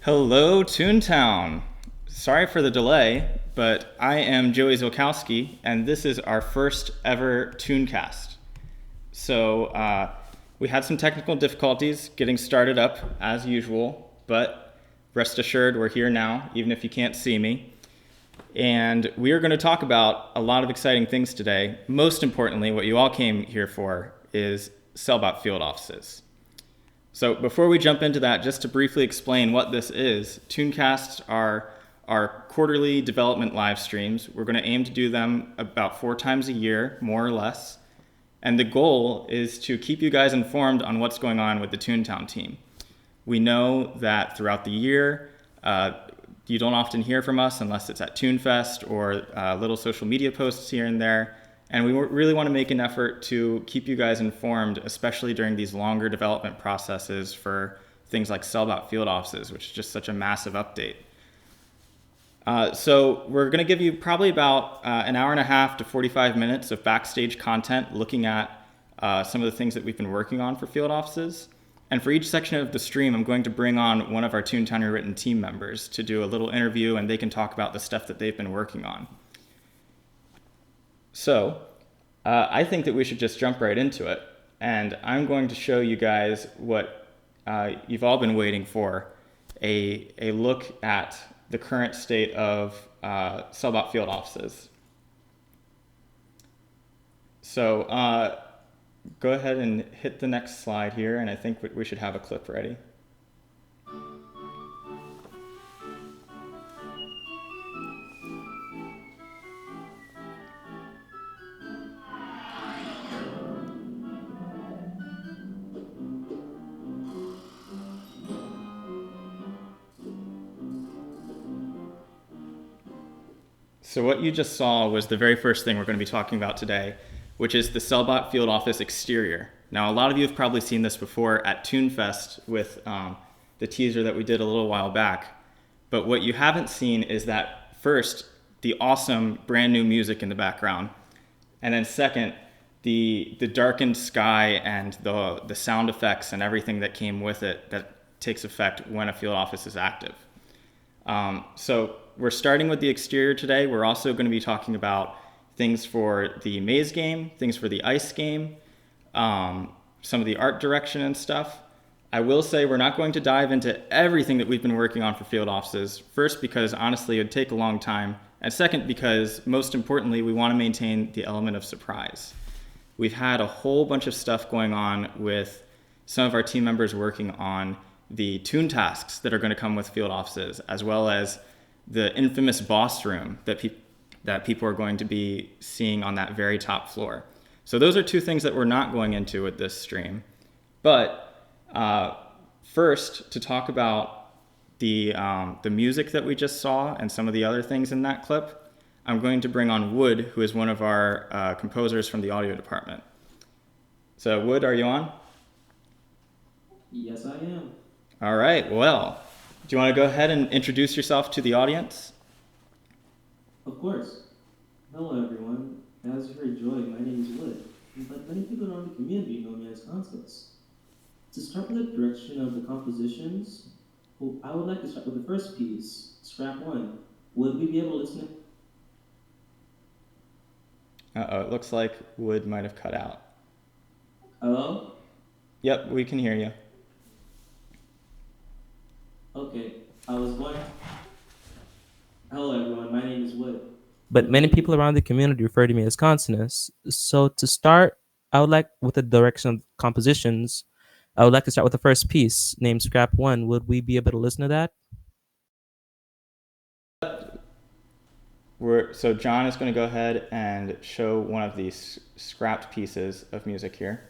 Hello, Toontown. Sorry for the delay, but I am Joey Zolkowski, and this is our first ever ToonCast. So we had some technical difficulties getting started up as usual, but rest assured we're here now, even if you can't see me. And we are going to talk about a lot of exciting things today. Most importantly, what you all came here for is Sellbot Field Offices. So before we jump into that, just to briefly explain what this is, ToonCasts are our quarterly development live streams. We're going to aim to do them about 4 times a year, more or less. And the goal is to keep you guys informed on what's going on with the Toontown team. We know that throughout the year, you don't often hear from us unless it's at ToonFest or little social media posts here and there. And we really want to make an effort to keep you guys informed, especially during these longer development processes for things like Sellbot Field Offices, which is just such a massive update. So we're going to give you probably about an hour and a half to 45 minutes of backstage content looking at some of the things that we've been working on for Field Offices. And for each section of the stream, I'm going to bring on one of our Toontown Rewritten team members to do a little interview, and they can talk about the stuff that they've been working on. So I think that we should just jump right into it. And I'm going to show you guys what you've all been waiting for, a look at the current state of Sellbot Field Offices. So go ahead and hit the next slide here, and I think we should have a clip ready. So what you just saw was the very first thing we're going to be talking about today, which is the Sellbot Field Office exterior. Now, a lot of you have probably seen this before at ToonFest with the teaser that we did a little while back. But what you haven't seen is that first, the awesome brand new music in the background. And then second, the darkened sky and the sound effects and everything that came with it that takes effect when a field office is active. So we're starting with the exterior today. We're also going to be talking about things for the maze game, things for the ice game, some of the art direction and stuff. I will say we're not going to dive into everything that we've been working on for field offices. First, because honestly, it would take a long time. And second, because most importantly, we want to maintain the element of surprise. We've had a whole bunch of stuff going on with some of our team members working on the ToonTasks that are going to come with field offices, as well as the infamous boss room that people are going to be seeing on that very top floor. So those are 2 things that we're not going into with this stream. But first, to talk about the music that we just saw and some of the other things in that clip, I'm going to bring on Wood, who is one of our composers from the audio department. So Wood, are you on? Yes, I am. All right, well, do you want to go ahead and introduce yourself to the audience? Of course. Hello, everyone. As you heard Joy, my name is Wood, but many people around the community know me as Constance. To start with the direction of the compositions, I would like to start with the first piece, Scrap 1. Would we be able to listen? Uh-oh, it looks like Wood might have cut out. Hello? Yep, we can hear you. Okay, I was going. Hello, everyone. My name is Wood. But many people around the community refer to me as Constance. So to start, I would like, with the direction of compositions, I would like to start with the first piece named Scrap 1. Would we be able to listen to that? So John is going to go ahead and show one of these scrapped pieces of music here.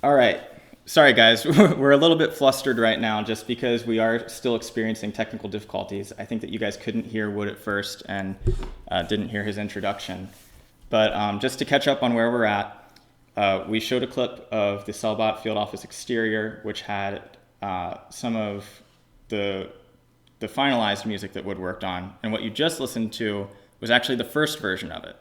All right, Sorry, guys, we're a little bit flustered right now just because we are still experiencing technical difficulties. I think that you guys couldn't hear Wood at first and didn't hear his introduction. But just to catch up on where we're at, we showed a clip of the Sellbot Field Office exterior, which had some of the finalized music that Wood worked on. And what you just listened to was actually the first version of it.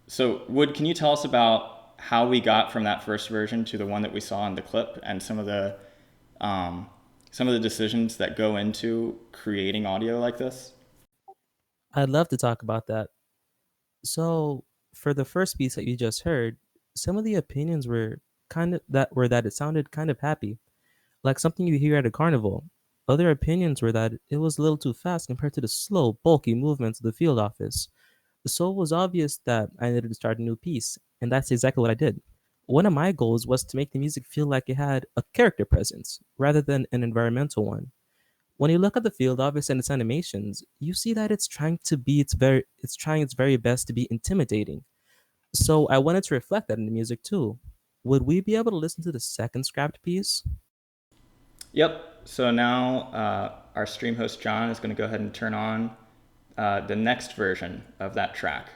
So, Wood, can you tell us about how we got from that first version to the one that we saw in the clip, and some of the decisions that go into creating audio like this? I'd love to talk about that. So, for the first piece that you just heard, some of the opinions were that it sounded kind of happy, like something you hear at a carnival. Other opinions were that it was a little too fast compared to the slow, bulky movements of the field office. So it was obvious that I needed to start a new piece, and that's exactly what I did. One of my goals was to make the music feel like it had a character presence rather than an environmental one. When you look at the field office and its animations, you see that it's trying its very best to be intimidating. So I wanted to reflect that in the music too. Would we be able to listen to the second scrapped piece? Yep. So now our stream host John is going to go ahead and turn on the next version of that track.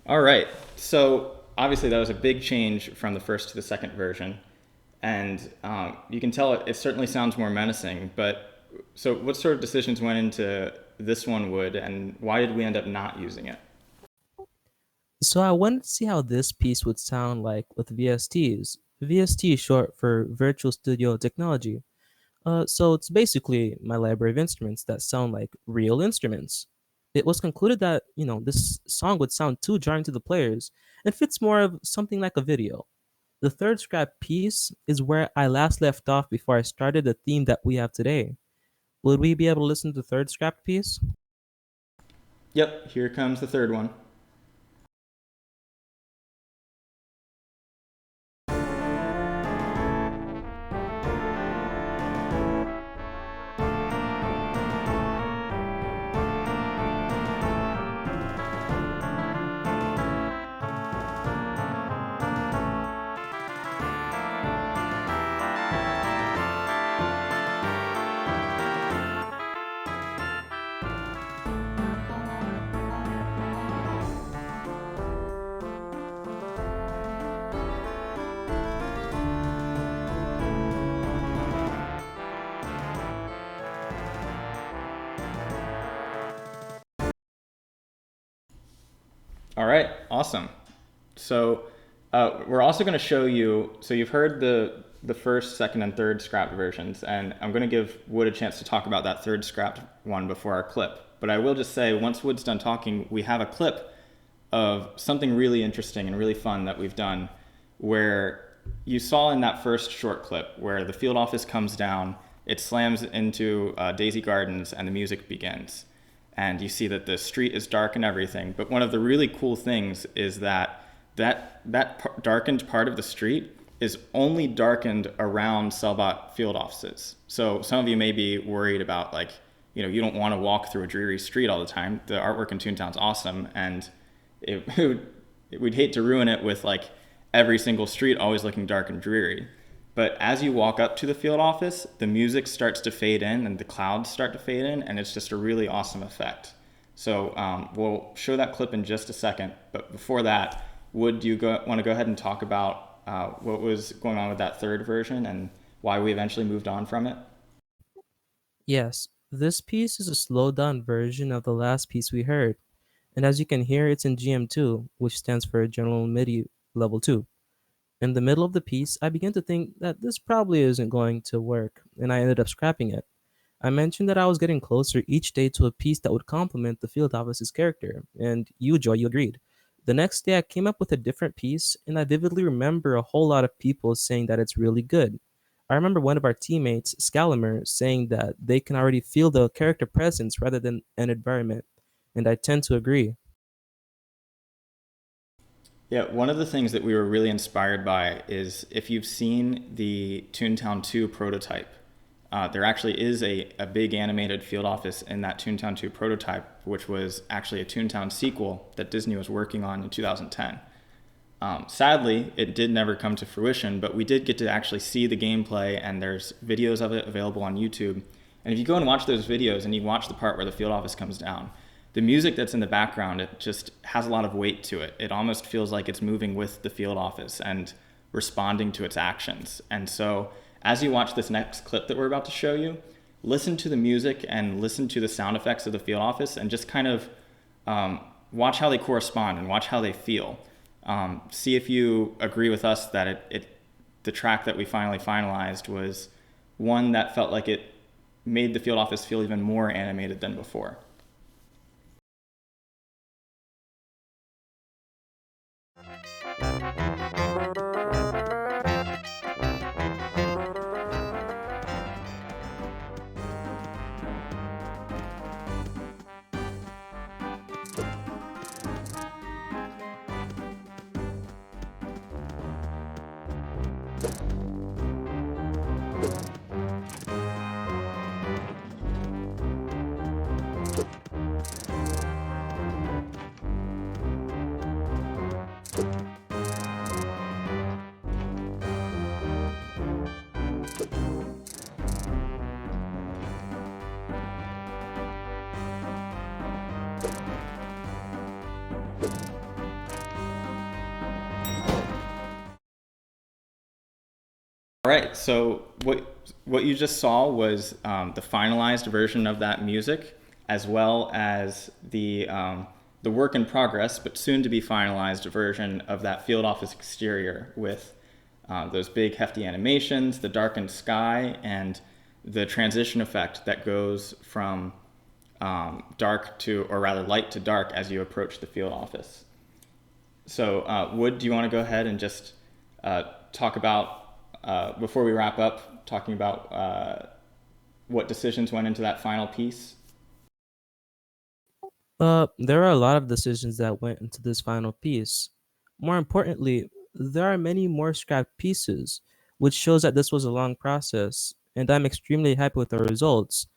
All right. So obviously that was a big change from the first to the second version, and you can tell it certainly sounds more menacing. But so, what sort of decisions went into this one, Wood, and why did we end up not using it? So I wanted to see how this piece would sound like with VSTs. VST is short for Virtual Studio Technology. So it's basically my library of instruments that sound like real instruments. It was concluded that, this song would sound too jarring to the players and fits more of something like a video. The third scrap piece is where I last left off before I started the theme that we have today. Would we be able to listen to the third scrap piece? Yep. Here comes the third one. All right, awesome. So we're also going to show you. So you've heard the first, second, and third scrapped versions, and I'm going to give Wood a chance to talk about that third scrapped one before our clip. But I will just say, once Wood's done talking, we have a clip of something really interesting and really fun that we've done, where you saw in that first short clip where the field office comes down, it slams into Daisy Gardens, and the music begins. And you see that the street is dark and everything. But one of the really cool things is that darkened part of the street is only darkened around Sellbot Field Offices. So some of you may be worried about, like, you don't want to walk through a dreary street all the time. The artwork in Toontown's awesome, and we'd hate to ruin it with like every single street always looking dark and dreary. But as you walk up to the field office, the music starts to fade in and the clouds start to fade in, and it's just a really awesome effect. So we'll show that clip in just a second. But before that, want to go ahead and talk about what was going on with that third version and why we eventually moved on from it? Yes, this piece is a slowed down version of the last piece we heard. And as you can hear, it's in GM2, which stands for General MIDI Level 2. In the middle of the piece, I began to think that this probably isn't going to work, and I ended up scrapping it. I mentioned that I was getting closer each day to a piece that would complement the field office's character, and you, Joy, you agreed. The next day, I came up with a different piece, and I vividly remember a whole lot of people saying that it's really good. I remember one of our teammates, Scalimer, saying that they can already feel the character presence rather than an environment, and I tend to agree. Yeah, one of the things that we were really inspired by is if you've seen the Toontown 2 prototype, there actually is a big animated field office in that Toontown 2 prototype, which was actually a Toontown sequel that Disney was working on in 2010. Sadly, it did never come to fruition, but we did get to actually see the gameplay, and there's videos of it available on YouTube. And if you go and watch those videos and you watch the part where the field office comes down, the music that's in the background, it just has a lot of weight to it. It almost feels like it's moving with the field office and responding to its actions. And so as you watch this next clip that we're about to show you, listen to the music and listen to the sound effects of the field office and just kind of watch how they correspond and watch how they feel. See if you agree with us that the track that we finally finalized was one that felt like it made the field office feel even more animated than before. All right, so what you just saw was the finalized version of that music, as well as the work in progress, but soon to be finalized version of that field office exterior with those big hefty animations, the darkened sky, and the transition effect that goes from dark to, or rather light to dark as you approach the field office. So Wood, do you want to go ahead and just talk about, before we wrap up, talking about what decisions went into that final piece? There are a lot of decisions that went into this final piece. More importantly, there are many more scrapped pieces, which shows that this was a long process, and I'm extremely happy with the results.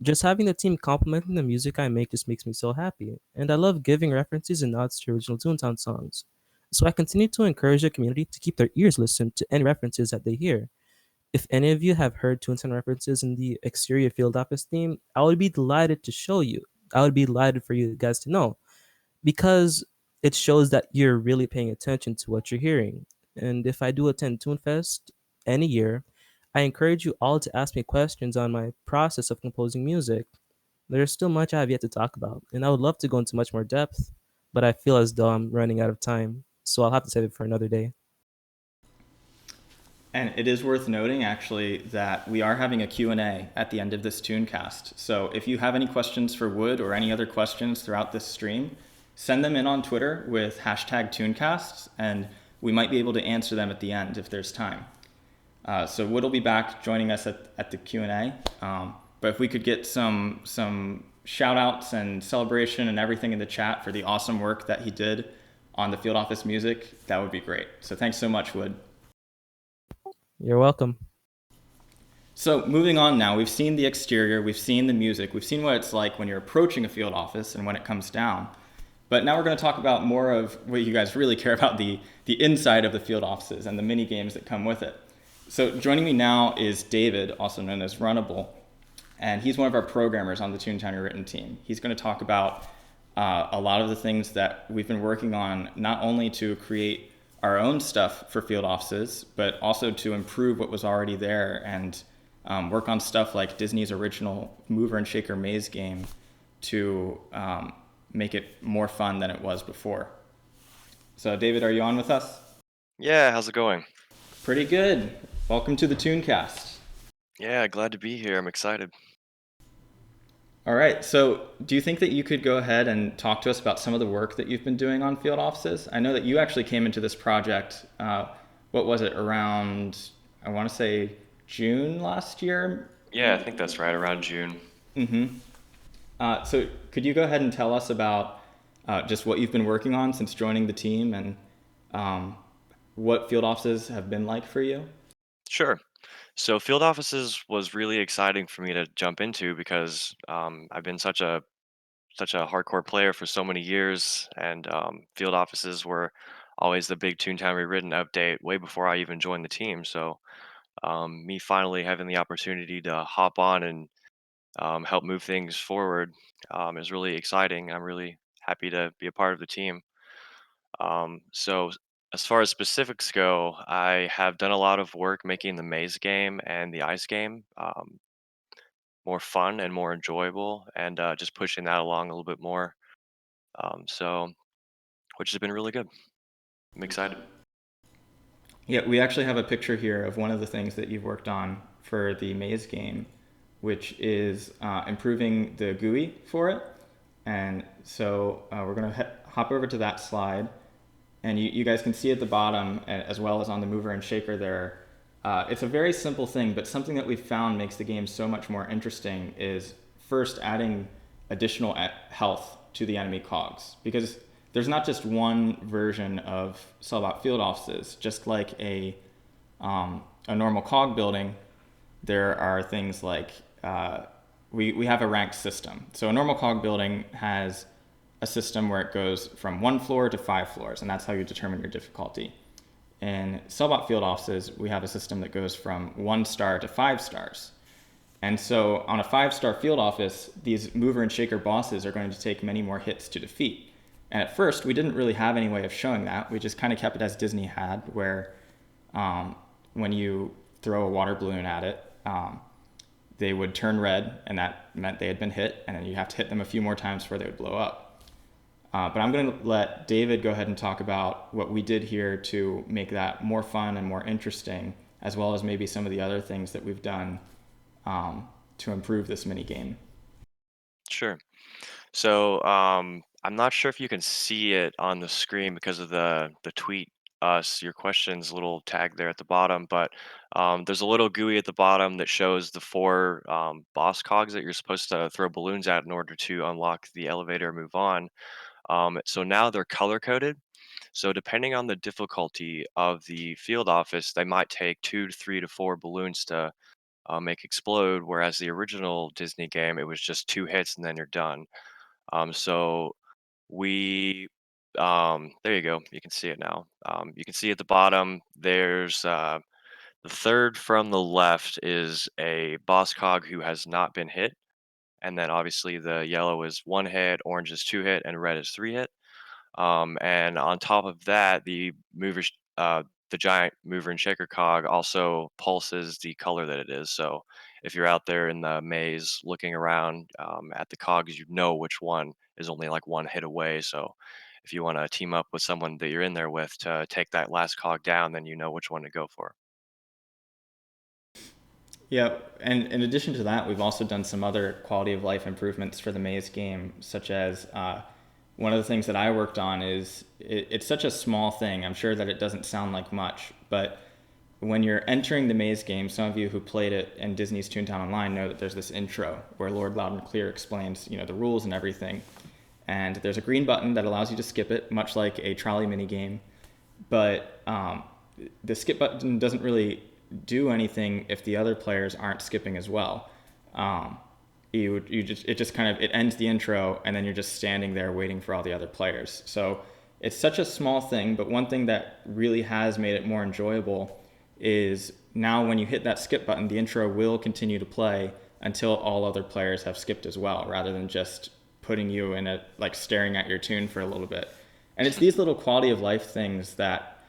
Just having the team complimenting the music I make just makes me so happy, and I love giving references and nods to original Toontown songs. So I continue to encourage the community to keep their ears listened to any references that they hear. If any of you have heard Toontown references in the exterior field office theme, I would be delighted to show you. I would be delighted for you guys to know because it shows that you're really paying attention to what you're hearing. And if I do attend ToonFest any year, I encourage you all to ask me questions on my process of composing music. There's still much I have yet to talk about, and I would love to go into much more depth, but I feel as though I'm running out of time, so I'll have to save it for another day. And it is worth noting, actually, that we are having a Q&A at the end of this ToonCast. So if you have any questions for Wood or any other questions throughout this stream, send them in on Twitter with hashtag ToonCasts, and we might be able to answer them at the end if there's time. So Wood will be back joining us at the Q&A. But if we could get some shout outs and celebration and everything in the chat for the awesome work that he did on the field office music, that would be great. So thanks so much, Wood. You're welcome. So moving on now, we've seen the exterior, we've seen the music, we've seen what it's like when you're approaching a field office and when it comes down. But now we're going to talk about more of what you guys really care about, the inside of the field offices and the mini games that come with it. So joining me now is David, also known as Runnable, and he's one of our programmers on the Toontown Rewritten team. He's going to talk about a lot of the things that we've been working on, not only to create our own stuff for field offices, but also to improve what was already there and work on stuff like Disney's original Mover and Shaker Maze game to make it more fun than it was before. So David, are you on with us? Yeah, how's it going? Pretty good. Welcome to the ToonCast. Yeah, glad to be here. I'm excited. All right. So, do you think that you could go ahead and talk to us about some of the work that you've been doing on field offices? I know that you actually came into this project, what was it, around, I want to say June last year? Yeah, I think that's right, around June. So, could you go ahead and tell us about just what you've been working on since joining the team and um, what field offices have been like for you? Sure. So field offices was really exciting for me to jump into because I've been such a hardcore player for so many years, and field offices were always the big Toontown Rewritten update way before I even joined the team. So me finally having the opportunity to hop on and help move things forward is really exciting. I'm really happy to be a part of the team. So as far as specifics go, I have done a lot of work making the maze game and the ice game more fun and more enjoyable, and just pushing that along a little bit more. So which has been really good. I'm excited. Yeah, we actually have a picture here of one of the things that you've worked on for the maze game, which is improving the GUI for it. And so we're going to hop over to that slide. And you guys can see at the bottom, as well as on the mover and shaker there, it's a very simple thing, but something that we've found makes the game so much more interesting is first adding additional health to the enemy cogs. Because there's not just one version of Sellbot Field Offices. Just like a normal cog building, there are things like we have a ranked system. So a normal cog building has a system where it goes from 1 floor to 5 floors, and that's how you determine your difficulty. In Sellbot Field Offices, we have a system that goes from 1 star to 5 stars. And so on a 5-star field office, these mover and shaker bosses are going to take many more hits to defeat. And at first, we didn't really have any way of showing that. We just kind of kept it as Disney had, where when you throw a water balloon at it, they would turn red, and that meant they had been hit, and then you have to hit them a few more times before they would blow up. But I'm going to let David go ahead and talk about what we did here to make that more fun and more interesting, as well as maybe some of the other things that we've done to improve this mini game. Sure. So I'm not sure if you can see it on the screen because of the tweet us your questions little tag there at the bottom, but there's a little GUI at the bottom that shows the 4 boss cogs that you're supposed to throw balloons at in order to unlock the elevator and move on. So now they're color coded. So depending on the difficulty of the field office, they might take 2 to 3 to 4 balloons to make explode, whereas the original Disney game, it was just 2 hits and then you're done. So we, there you go. You can see it now. You can see at the bottom, there's the third from the left is a boss cog who has not been hit. And then obviously the yellow is 1 hit, orange is 2 hit, and red is 3 hit. And on top of that, the giant mover and shaker cog also pulses the color that it is. So if you're out there in the maze looking around at the cogs, you know which one is only like 1 hit away. So if you want to team up with someone that you're in there with to take that last cog down, then you know which one to go for. Yeah, and in addition to that, we've also done some other quality of life improvements for the maze game, such as one of the things that I worked on is it's such a small thing. I'm sure that it doesn't sound like much, but when you're entering the maze game, some of you who played it in Disney's Toontown Online know that there's this intro where Lord Loud and Clear explains, the rules and everything. And there's a green button that allows you to skip it, much like a trolley mini game. But the skip button doesn't really do anything if the other players aren't skipping as well. It just kind of it ends the intro, and then you're just standing there waiting for all the other players. So it's such a small thing, but one thing that really has made it more enjoyable is now when you hit that skip button, the intro will continue to play until all other players have skipped as well, rather than just putting you in a like staring at your tune for a little bit. And it's these little quality of life things that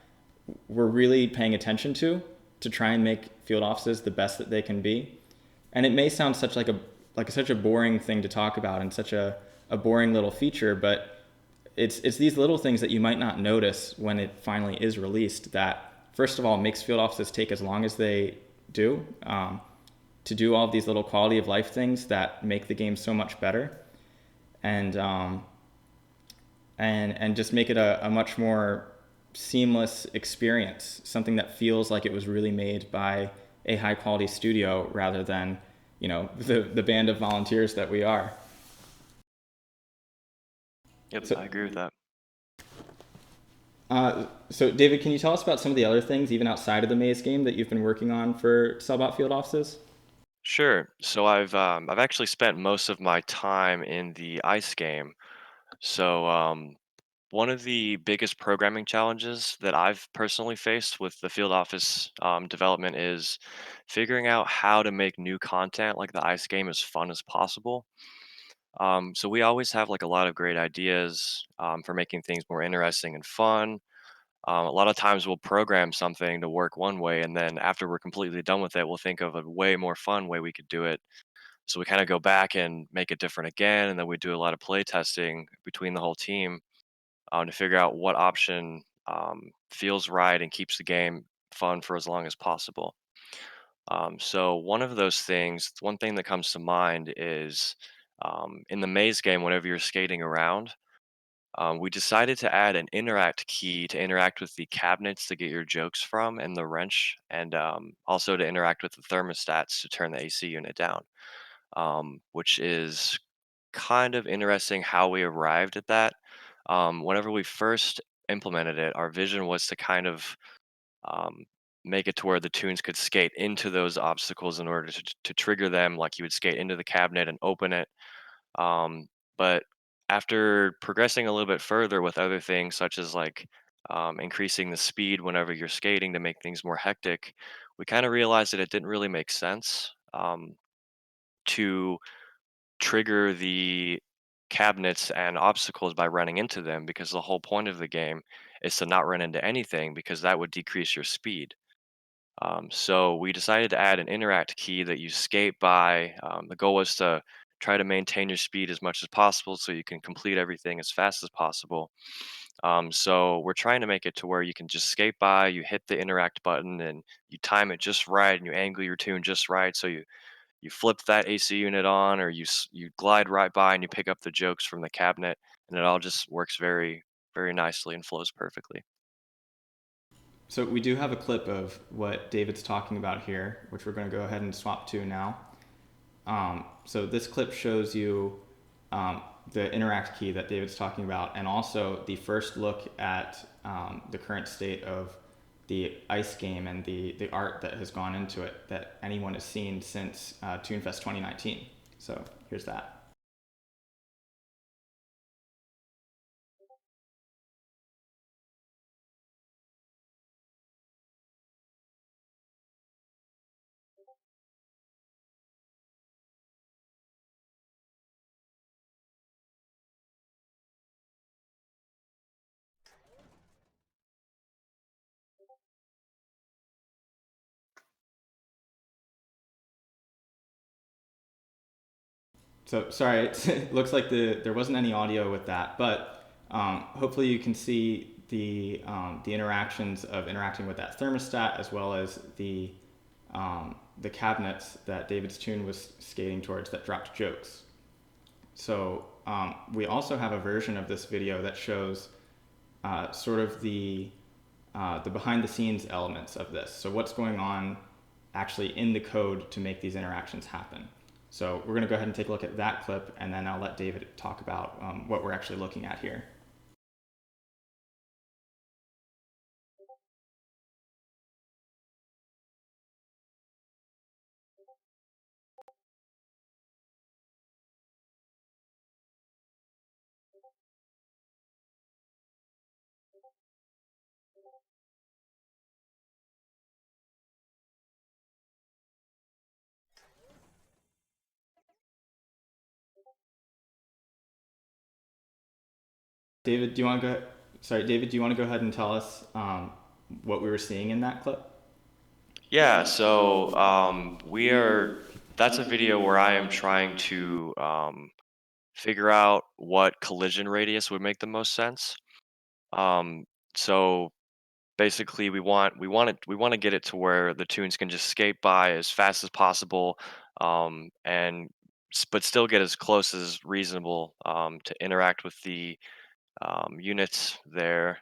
we're really paying attention to try and make field offices the best that they can be. And it may sound such such a boring thing to talk about and such a boring little feature, but it's these little things that you might not notice when it finally is released that, first of all, makes field offices take as long as they do to do all of these little quality of life things that make the game so much better, and and just make it a much more seamless experience, something that feels like it was really made by a high quality studio rather than, you know, the band of volunteers that we are. Yep, So, I agree with that. so David, can you tell us about some of the other things, even outside of the maze game, that you've been working on for Sellbot Field Offices? Sure. So I've actually spent most of my time in the ice game. So one of the biggest programming challenges that I've personally faced with the field office development is figuring out how to make new content like the ice game as fun as possible. So we always have like a lot of great ideas for making things more interesting and fun. A lot of times we'll program something to work one way, and then after we're completely done with it, we'll think of a way more fun way we could do it. So we kind of go back and make it different again, and then we do a lot of play testing between the whole team to figure out what option feels right and keeps the game fun for as long as possible. So one of those things, one thing that comes to mind is in the maze game, whenever you're skating around, we decided to add an interact key to interact with the cabinets to get your jokes from, and the wrench, and also to interact with the thermostats to turn the AC unit down, which is kind of interesting how we arrived at that. Whenever we first implemented it, our vision was to kind of um, make it to where the tunes could skate into those obstacles in order to trigger them, like you would skate into the cabinet and open it. um, but after progressing a little bit further with other things, such as like increasing the speed whenever you're skating to make things more hectic, we kind of realized that it didn't really make sense to trigger the cabinets and obstacles by running into them, because the whole point of the game is to not run into anything, because that would decrease your speed. So we decided to add an interact key that you skate by. The goal was to try to maintain your speed as much as possible so you can complete everything as fast as possible. So we're trying to make it to where you can just skate by, you hit the interact button, and you time it just right, and you angle your tune just right. So you flip that AC unit on, or you glide right by and you pick up the jokes from the cabinet, and it all just works very, very nicely and flows perfectly. So we do have a clip of what David's talking about here, which we're going to go ahead and swap to now. So this clip shows you the interact key that David's talking about, and also the first look at the current state of the ice game and the art that has gone into it that anyone has seen since ToonFest 2019. So here's that. So sorry, it looks like there wasn't any audio with that, but hopefully you can see the interactions of interacting with that thermostat, as well as the cabinets that David's tune was skating towards that dropped jokes. So we also have a version of this video that shows sort of the behind the scenes elements of this. So what's going on actually in the code to make these interactions happen. So we're going to go ahead and take a look at that clip, and then I'll let David talk about what we're actually looking at here. David, do you want to go? Sorry, David, do you want to go ahead and tell us what we were seeing in that clip? Yeah, so that's a video where I am trying to figure out what collision radius would make the most sense. Um, so basically we want to get it to where the tunes can just skate by as fast as possible, and but still get as close as reasonable to interact with the units there.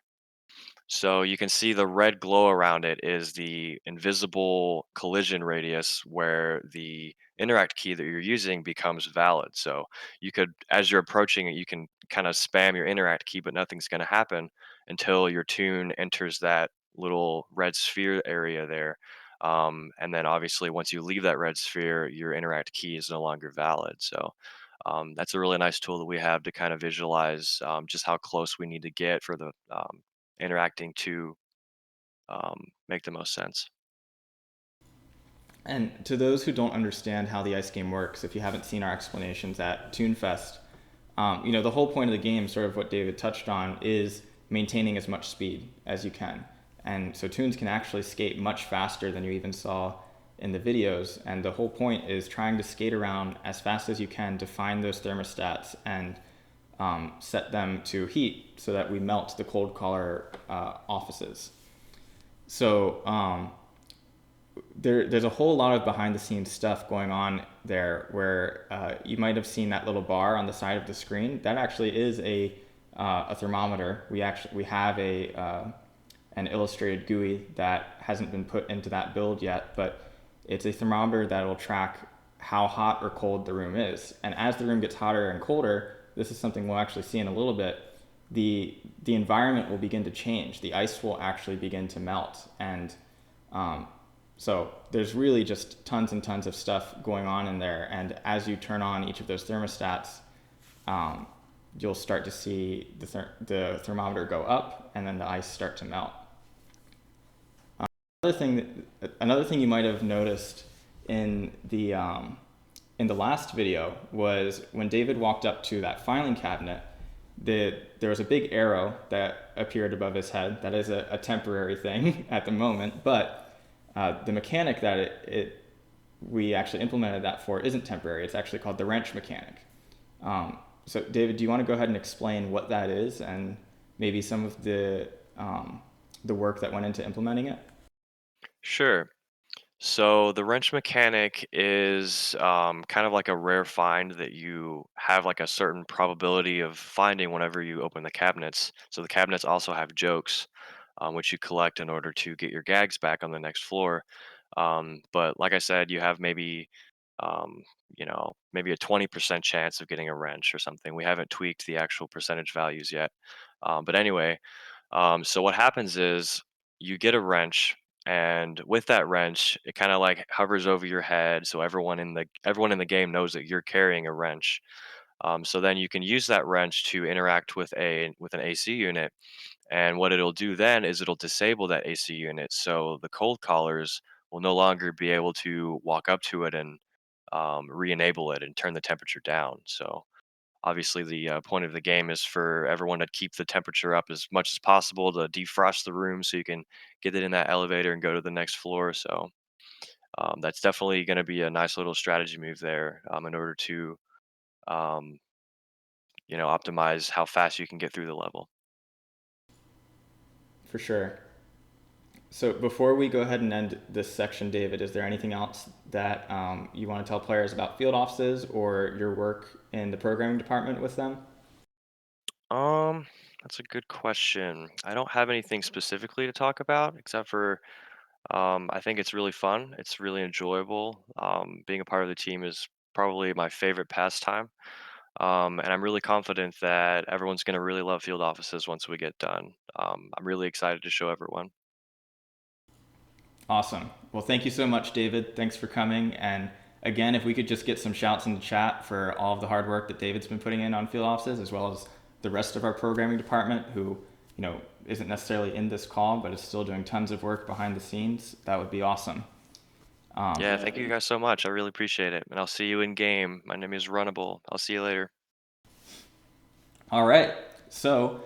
So you can see the red glow around it is the invisible collision radius where the interact key that you're using becomes valid. So you could, as you're approaching it, you can kind of spam your interact key, but nothing's going to happen until your tune enters that little red sphere area there. And then obviously, once you leave that red sphere, your interact key is no longer valid. So that's a really nice tool that we have to kind of visualize just how close we need to get for the interacting to make the most sense. And to those who don't understand how the ice game works, if you haven't seen our explanations at ToonFest, the whole point of the game, sort of what David touched on, is maintaining as much speed as you can. And so tunes can actually skate much faster than you even saw in the videos. And the whole point is trying to skate around as fast as you can to find those thermostats and set them to heat so that we melt the cold collar offices. So there's a whole lot of behind the scenes stuff going on there where you might have seen that little bar on the side of the screen. That actually is a thermometer. We have an illustrated GUI that hasn't been put into that build yet, but it's a thermometer that will track how hot or cold the room is. And as the room gets hotter and colder, this is something we'll actually see in a little bit, the environment will begin to change. The ice will actually begin to melt. And so there's really just tons and tons of stuff going on in there. And as you turn on each of those thermostats, you'll start to see the thermometer go up and then the ice start to melt. Another thing you might have noticed in the last video was when David walked up to that filing cabinet, there was a big arrow that appeared above his head. That is a temporary thing at the moment, but the mechanic that we actually implemented that for isn't temporary. It's actually called the wrench mechanic. So David, do you want to go ahead and explain what that is and maybe some of the work that went into implementing it? Sure. So the wrench mechanic is kind of like a rare find that you have like a certain probability of finding whenever you open the cabinets. So the cabinets also have jokes, which you collect in order to get your gags back on the next floor. But like I said, you have um, maybe a 20% chance of getting a wrench or something. We haven't tweaked the actual percentage values yet. But anyway, so what happens is you get a wrench, and with that wrench, it kind of like hovers over your head, so everyone in the game knows that you're carrying a wrench. So then you can use that wrench to interact with an AC unit, and what it'll do then is it'll disable that AC unit, so the cold collars will no longer be able to walk up to it and re-enable it and turn the temperature down. So obviously, the point of the game is for everyone to keep the temperature up as much as possible to defrost the room so you can get it in that elevator and go to the next floor. So that's definitely going to be a nice little strategy move there in order to, um, optimize how fast you can get through the level. For sure. So before we go ahead and end this section, David, is there anything else that you want to tell players about field offices or your work in the programming department with them? Um, that's a good question. I don't have anything specifically to talk about except for I think it's really fun. It's really enjoyable. Being a part of the team is probably my favorite pastime. And I'm really confident that everyone's going to really love field offices once we get done. I'm really excited to show everyone. Awesome. Well, thank you so much, David. Thanks for coming. And again, if we could just get some shouts in the chat for all of the hard work that David's been putting in on field offices, as well as the rest of our programming department who, isn't necessarily in this call, but is still doing tons of work behind the scenes, that would be awesome. Yeah, thank you guys so much. I really appreciate it. And I'll see you in game. My name is Runnable. I'll see you later. All right. So,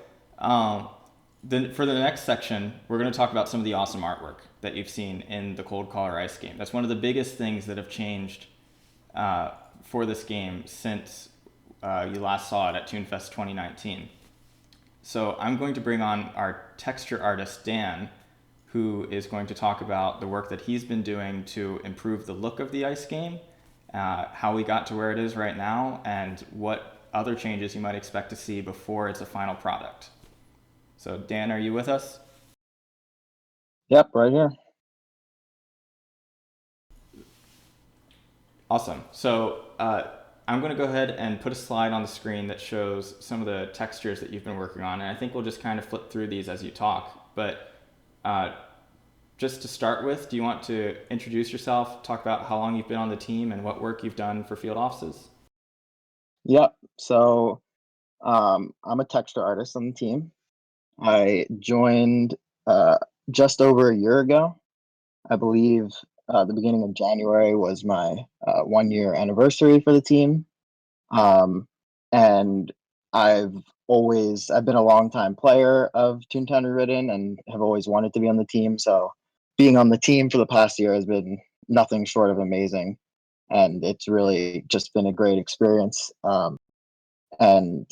then for the next section, we're going to talk about some of the awesome artwork that you've seen in the Cold Collar Ice game. That's one of the biggest things that have changed for this game since you last saw it at ToonFest 2019. So I'm going to bring on our texture artist, Dan, who is going to talk about the work that he's been doing to improve the look of the ice game, how we got to where it is right now, and what other changes you might expect to see before it's a final product. So Dan, are you with us? Yep, right here. Awesome. So I'm going to go ahead and put a slide on the screen that shows some of the textures that you've been working on, and I think we'll just kind of flip through these as you talk. But just to start with, do you want to introduce yourself, talk about how long you've been on the team and what work you've done for Field Offices? Yep. So I'm a texture artist on the team. I joined just over a year ago. I believe the beginning of January was my 1 year anniversary for the team. And I've been a longtime player of Toontown Rewritten and have always wanted to be on the team. So being on the team for the past year has been nothing short of amazing. And it's really just been a great experience. And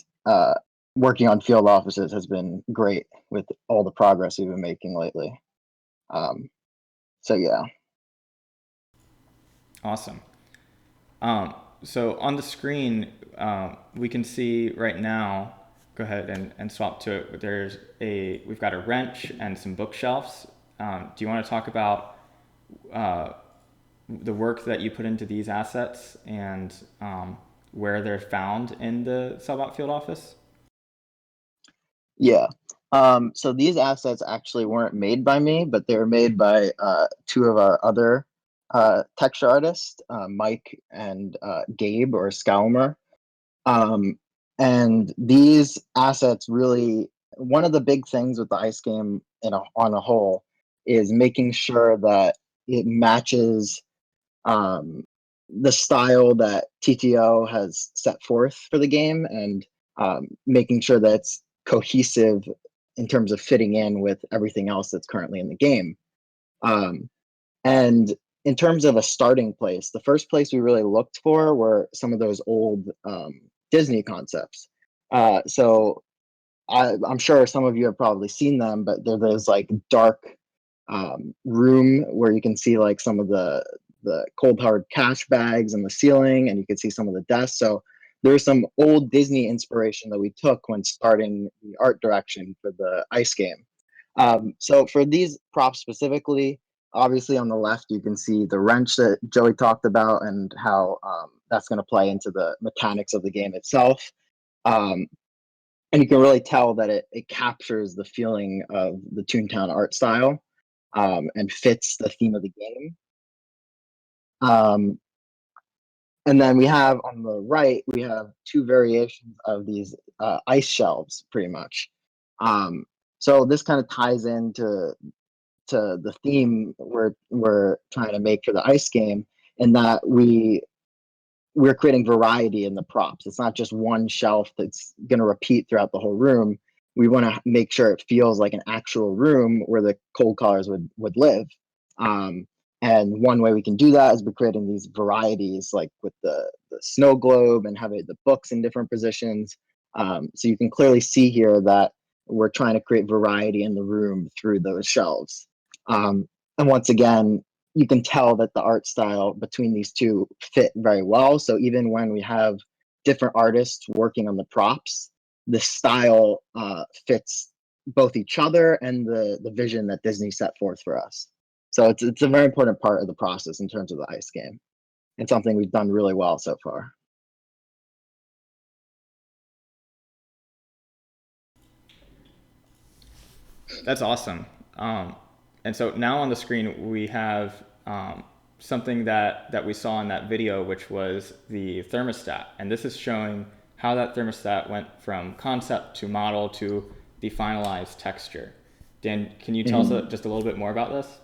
working on Field Offices has been great with all the progress we've been making lately. So yeah. Awesome. So on the screen, we can see right now, go ahead and swap to it. We've got a wrench and some bookshelves. Do you want to talk about the work that you put into these assets and where they're found in the Sellbot Field Office? Yeah. So these assets actually weren't made by me, but they were made by two of our other texture artists, Mike and Gabe or Scalmer. And these assets really, one of the big things with the ice game on a whole is making sure that it matches the style that TTO has set forth for the game, and making sure that it's cohesive in terms of fitting in with everything else that's currently in the game. And in terms of a starting place, the first place we really looked for were some of those old Disney concepts. So I'm sure some of you have probably seen them, but they're those like dark room where you can see like some of the cold hard cash bags in the ceiling, and you can see some of the desks. So there's some old Disney inspiration that we took when starting the art direction for the ice game. So for these props specifically, obviously on the left you can see the wrench that Joey talked about and how that's going to play into the mechanics of the game itself. And you can really tell that it captures the feeling of the Toontown art style and fits the theme of the game. And then we have on the right, we have two variations of these ice shelves, pretty much. So this kind of ties into the theme we're trying to make for the ice game, in that we're creating variety in the props. It's not just one shelf that's going to repeat throughout the whole room. We want to make sure it feels like an actual room where the cold callers would live. And one way we can do that is by creating these varieties, like with the snow globe and having the books in different positions. So you can clearly see here that we're trying to create variety in the room through those shelves. And once again, you can tell that the art style between these two fit very well. So even when we have different artists working on the props, the style fits both each other and the vision that Disney set forth for us. So it's a very important part of the process in terms of the ice game. It's something we've done really well so far. That's awesome. And so now on the screen we have something that we saw in that video, which was the thermostat. And this is showing how that thermostat went from concept to model to the finalized texture. Dan, can you tell us just a little bit more about this?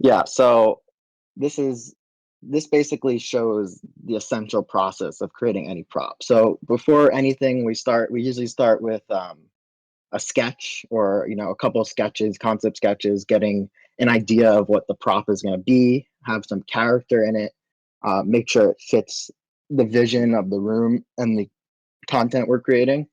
Yeah, so this basically shows the essential process of creating any prop. So before anything we usually start with a sketch, or a couple of sketches, concept sketches, getting an idea of what the prop is going to be, have some character in it, make sure it fits the vision of the room and the content we're creating.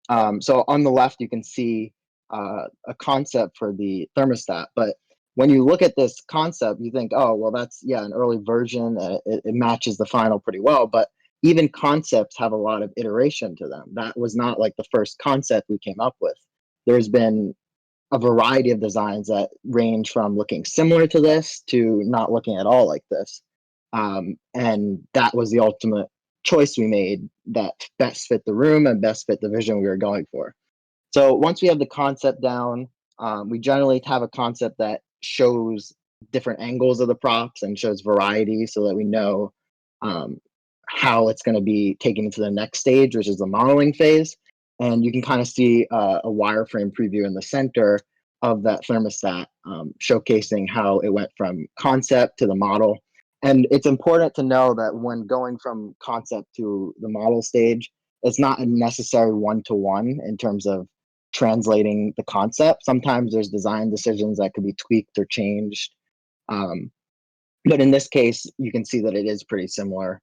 So on the left you can see a concept for the thermostat. But when you look at this concept, you think, oh, well, that's, yeah, an early version. It matches the final pretty well. But even concepts have a lot of iteration to them. That was not like the first concept we came up with. There's been a variety of designs that range from looking similar to this to not looking at all like this. And that was the ultimate choice we made that best fit the room and best fit the vision we were going for. So once we have the concept down, we generally have a concept that shows different angles of the props and shows variety so that we know how it's going to be taken into the next stage, which is the modeling phase. And you can kind of see a wireframe preview in the center of that thermostat, showcasing how it went from concept to the model. And it's important to know that when going from concept to the model stage, it's not a necessary one-to-one in terms of translating the concept. Sometimes there's design decisions that could be tweaked or changed. But in this case, you can see that it is pretty similar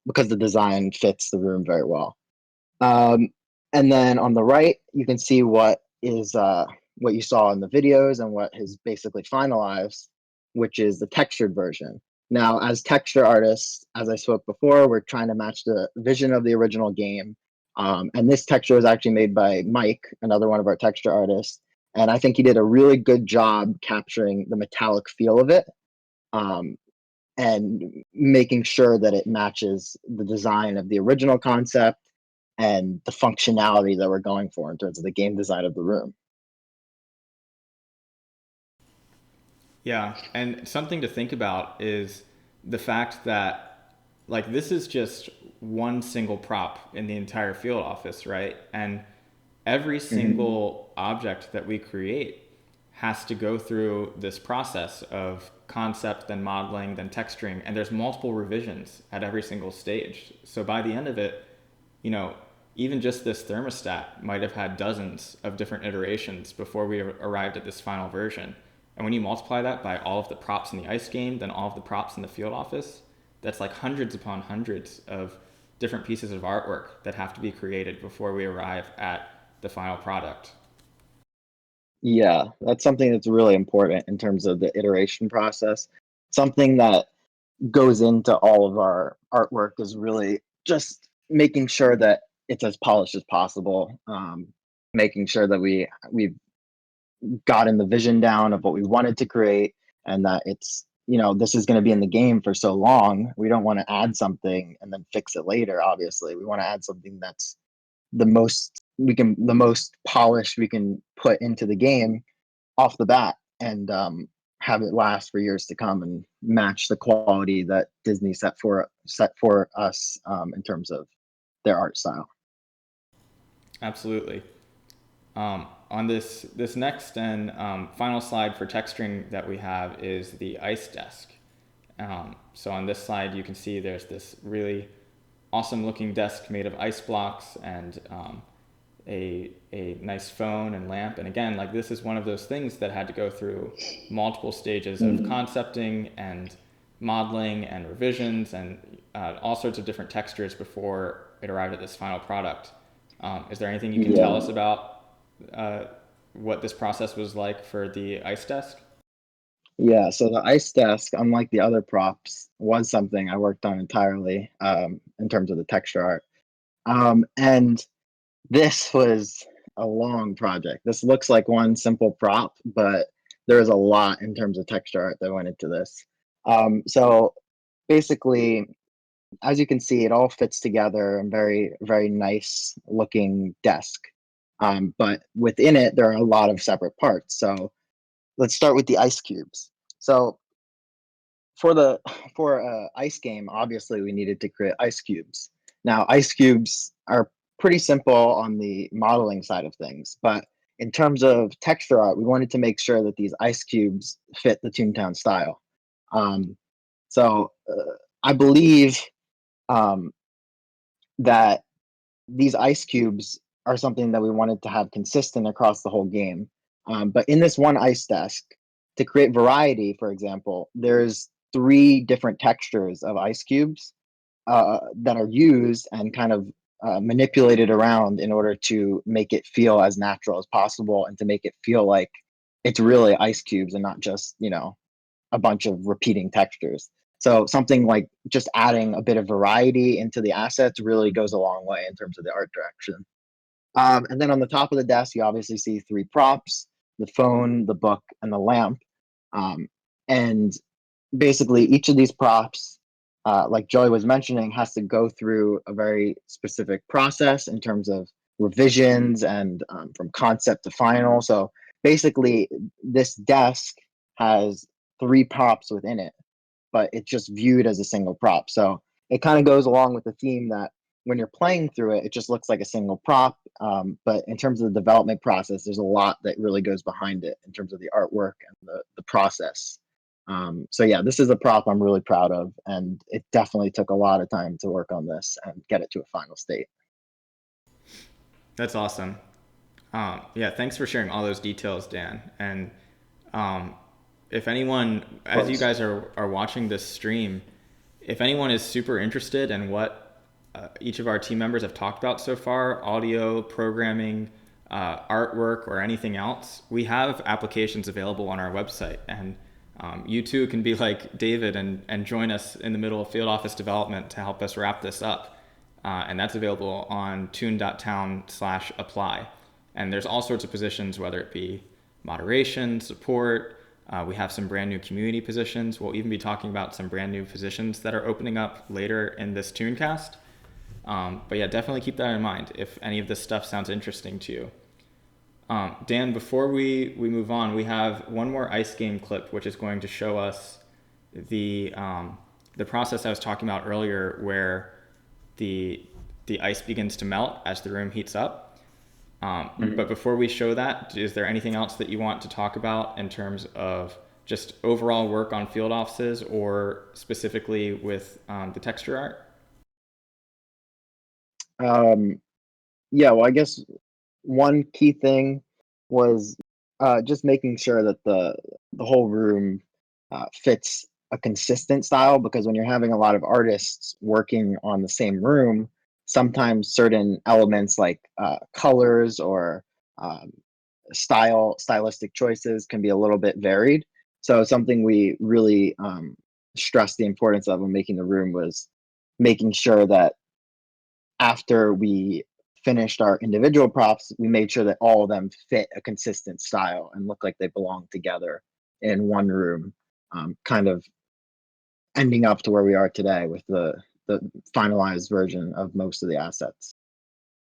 because the design fits the room very well. And then on the right, you can see what you saw in the videos and what is basically finalized, which is the textured version. Now, as texture artists, as I spoke before, we're trying to match the vision of the original game. And this texture was actually made by Mike, another one of our texture artists. And I think he did a really good job capturing the metallic feel of it and making sure that it matches the design of the original concept and the functionality that we're going for in terms of the game design of the room. Yeah, and something to think about is the fact that, like, this is just one single prop in the entire field office, right? And every single object that we create has to go through this process of concept, then modeling, then texturing, and there's multiple revisions at every single stage. So by the end of it, even just this thermostat might have had dozens of different iterations before we arrived at this final version. And when you multiply that by all of the props in the ice game, then all of the props in the field office, that's like hundreds upon hundreds of different pieces of artwork that have to be created before we arrive at the final product. Yeah, that's something that's really important in terms of the iteration process. Something that goes into all of our artwork is really just making sure that it's as polished as possible, making sure that we've gotten the vision down of what we wanted to create, and that it's this is going to be in the game for so long. We don't want to add something and then fix it later. Obviously, we want to add something that's the most polished we can put into the game off the bat, and have it last for years to come and match the quality that Disney set for us in terms of their art style. Absolutely. On this next and final slide for texturing that we have is the ice desk. So on this slide, you can see there's this really awesome looking desk made of ice blocks and a nice phone and lamp. And again, like, this is one of those things that had to go through multiple stages of concepting and modeling and revisions and all sorts of different textures before it arrived at this final product. Is there anything you can tell us about what this process was like for the ice desk? Yeah, so the ice desk, unlike the other props, was something I worked on entirely in terms of the texture art. And this was a long project. This looks like one simple prop, but there's a lot in terms of texture art that went into this. So basically, as you can see, it all fits together in very, very nice looking desk. But within it, there are a lot of separate parts. So let's start with the ice cubes. So for ice game, obviously we needed to create ice cubes. Now, ice cubes are pretty simple on the modeling side of things, but in terms of texture art, we wanted to make sure that these ice cubes fit the Toontown style. So I believe that these ice cubes are something that we wanted to have consistent across the whole game. But in this one ice desk, to create variety, for example, there's 3 different textures of ice cubes that are used and kind of manipulated around in order to make it feel as natural as possible and to make it feel like it's really ice cubes and not just, a bunch of repeating textures. So something like just adding a bit of variety into the assets really goes a long way in terms of the art direction. And then on the top of the desk, you obviously see three props: the phone, the book, and the lamp. And basically, each of these props, like Joey was mentioning, has to go through a very specific process in terms of revisions and from concept to final. So basically, this desk has three props within it, but it's just viewed as a single prop. So it kind of goes along with the theme that when you're playing through it, it just looks like a single prop. But in terms of the development process, there's a lot that really goes behind it in terms of the artwork and the process. So yeah, this is a prop I'm really proud of, and it definitely took a lot of time to work on this and get it to a final state. That's awesome. Yeah, thanks for sharing all those details, Dan. And if anyone, as you guys are watching this stream, if anyone is super interested in what each of our team members have talked about so far, audio, programming, artwork, or anything else, we have applications available on our website. And you too can be like David and join us in the middle of field office development to help us wrap this up. And that's available on toon.town/apply. And there's all sorts of positions, whether it be moderation, support. We have some brand new community positions. We'll even be talking about some brand new positions that are opening up later in this ToonCast. But yeah, definitely keep that in mind if any of this stuff sounds interesting to you. Dan, before we move on, we have one more ice game clip, which is going to show us the process I was talking about earlier, where the ice begins to melt as the room heats up. But before we show that, is there anything else that you want to talk about in terms of just overall work on field offices or specifically with the texture art? Yeah, well, I guess one key thing was just making sure that the whole room fits a consistent style, because when you're having a lot of artists working on the same room, sometimes certain elements like colors or stylistic choices can be a little bit varied. So something we really stressed the importance of when making the room was making sure that after we finished our individual props, we made sure that all of them fit a consistent style and look like they belong together in one room, kind of ending up to where we are today with the finalized version of most of the assets.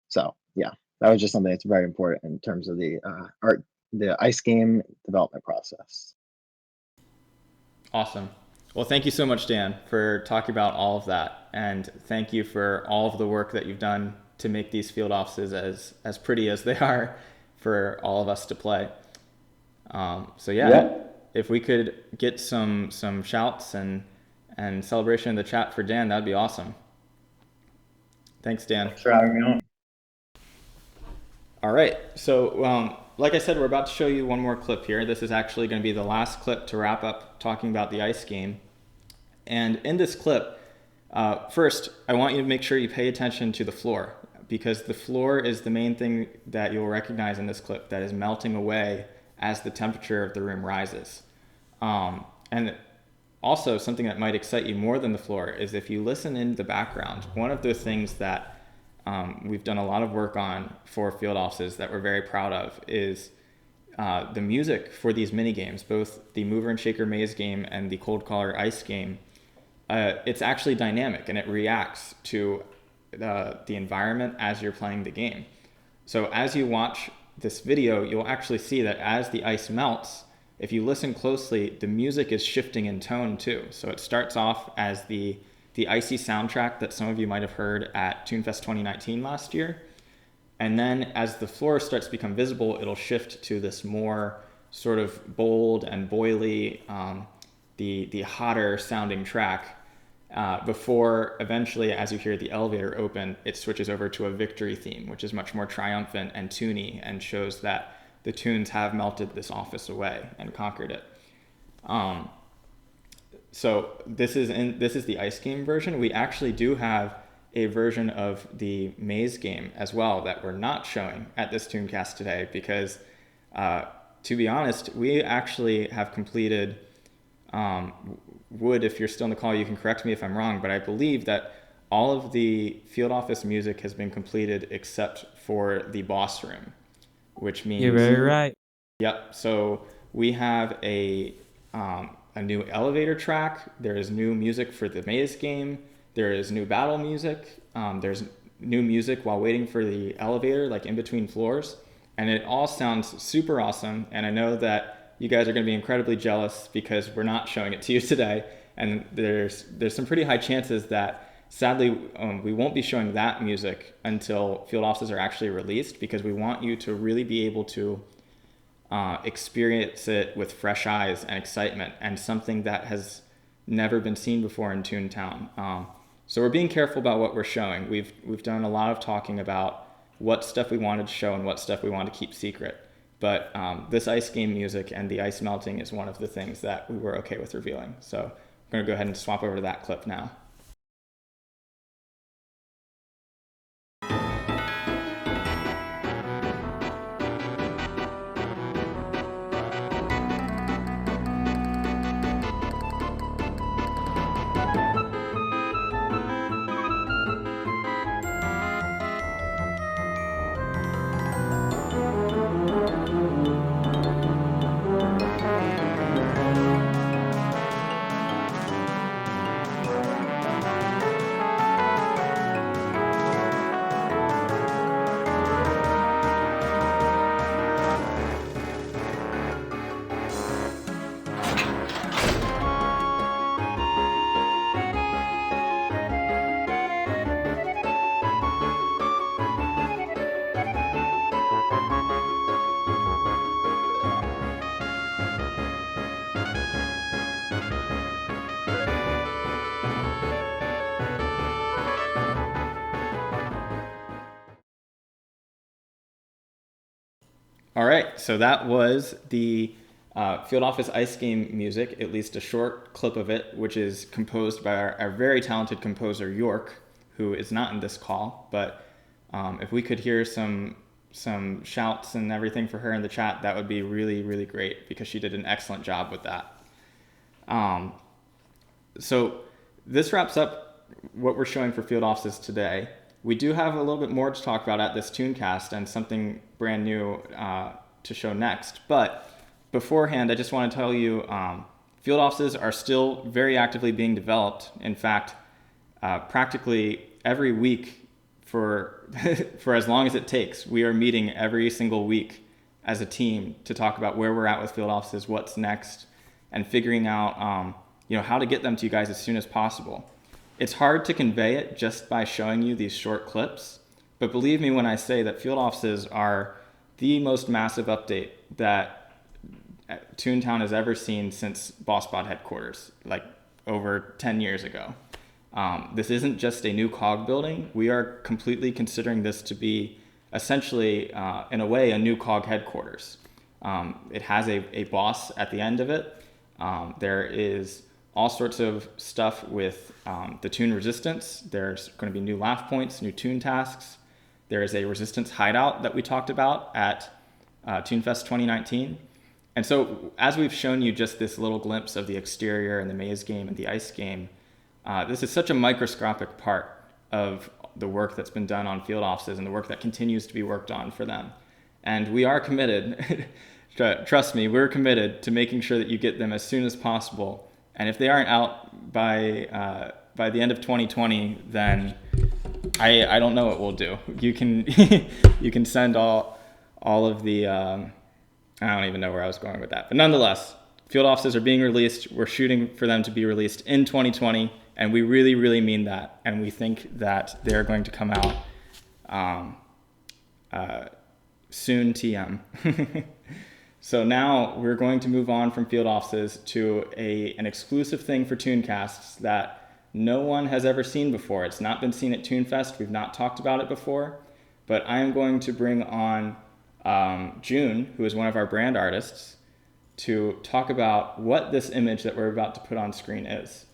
So yeah, that was just something that's very important in terms of the the ice game development process. Awesome. Well, thank you so much, Dan, for talking about all of that. And thank you for all of the work that you've done to make these field offices as pretty as they are for all of us to play. So yeah, if we could get some shouts and celebration in the chat for Dan, that'd be awesome. Thanks, Dan. Thanks for having me on. All right, so like I said, we're about to show you one more clip here. This is actually going to be the last clip to wrap up talking about the ice game. And in this clip, first, I want you to make sure you pay attention to the floor, because the floor is the main thing that you'll recognize in this clip that is melting away as the temperature of the room rises. And also, something that might excite you more than the floor is if you listen in the background. One of the things that we've done a lot of work on for field offices that we're very proud of is the music for these mini games, both the Mover and Shaker Maze game and the Cold Caller Ice game. It's actually dynamic and it reacts to the environment as you're playing the game. So as you watch this video, you'll actually see that as the ice melts, if you listen closely, the music is shifting in tone too. So it starts off as the icy soundtrack that some of you might have heard at ToonFest 2019 last year. And then as the floor starts to become visible, it'll shift to this more sort of bold and boily, the hotter sounding track, before eventually, as you hear the elevator open, it switches over to a victory theme, which is much more triumphant and toony and shows that the Toons have melted this office away and conquered it. So this is the ice game version. We actually do have a version of the maze game as well that we're not showing at this ToonCast today because, to be honest, we actually have completed, Wood, if you're still in the call, you can correct me if I'm wrong, but I believe that all of the field office music has been completed except for the boss room, which means... You're very right. Yep. So we have a new elevator track. There is new music for the maze game. There is new battle music. There's new music while waiting for the elevator, like in between floors. And it all sounds super awesome. And I know that you guys are going to be incredibly jealous because we're not showing it to you today. And there's some pretty high chances that, sadly, we won't be showing that music until field offices are actually released, because we want you to really be able to experience it with fresh eyes and excitement, and something that has never been seen before in Toontown. So we're being careful about what we're showing. We've done a lot of talking about what stuff we wanted to show and what stuff we wanted to keep secret. But this ice game music and the ice melting is one of the things that we were okay with revealing. So I'm going to go ahead and swap over to that clip now. All right, so that was the Field Office Ice Game music, at least a short clip of it, which is composed by our very talented composer, York, who is not in this call. But if we could hear some shouts and everything for her in the chat, that would be really, really great, because she did an excellent job with that. So this wraps up what we're showing for Field Offices today. We do have a little bit more to talk about at this ToonCast and something brand new to show next. But beforehand, I just want to tell you, field offices are still very actively being developed. In fact, practically every week for for as long as it takes, we are meeting every single week as a team to talk about where we're at with field offices, what's next, and figuring out how to get them to you guys as soon as possible. It's hard to convey it just by showing you these short clips, but believe me when I say that field offices are the most massive update that Toontown has ever seen since BossBot headquarters, like over 10 years ago. This isn't just a new cog building. We are completely considering this to be essentially, in a way, a new cog headquarters. It has a boss at the end of it. There is all sorts of stuff with the Toon resistance. There's going to be new laugh points, new ToonTasks. There is a resistance hideout that we talked about at ToonFest 2019. And so as we've shown you just this little glimpse of the exterior and the maze game and the ice game, this is such a microscopic part of the work that's been done on field offices and the work that continues to be worked on for them. And we are committed, trust me, we're committed to making sure that you get them as soon as possible. And if they aren't out by the end of 2020, then I don't know what we'll do. You can you can send all of the I don't even know where I was going with that. But nonetheless, field offices are being released. We're shooting for them to be released in 2020, and we really, really mean that. And we think that they're going to come out soon, TM. So now we're going to move on from field offices to an exclusive thing for ToonCasts that no one has ever seen before. It's not been seen at ToonFest. We've not talked about it before. But I am going to bring on June, who is one of our brand artists, to talk about what this image that we're about to put on screen is.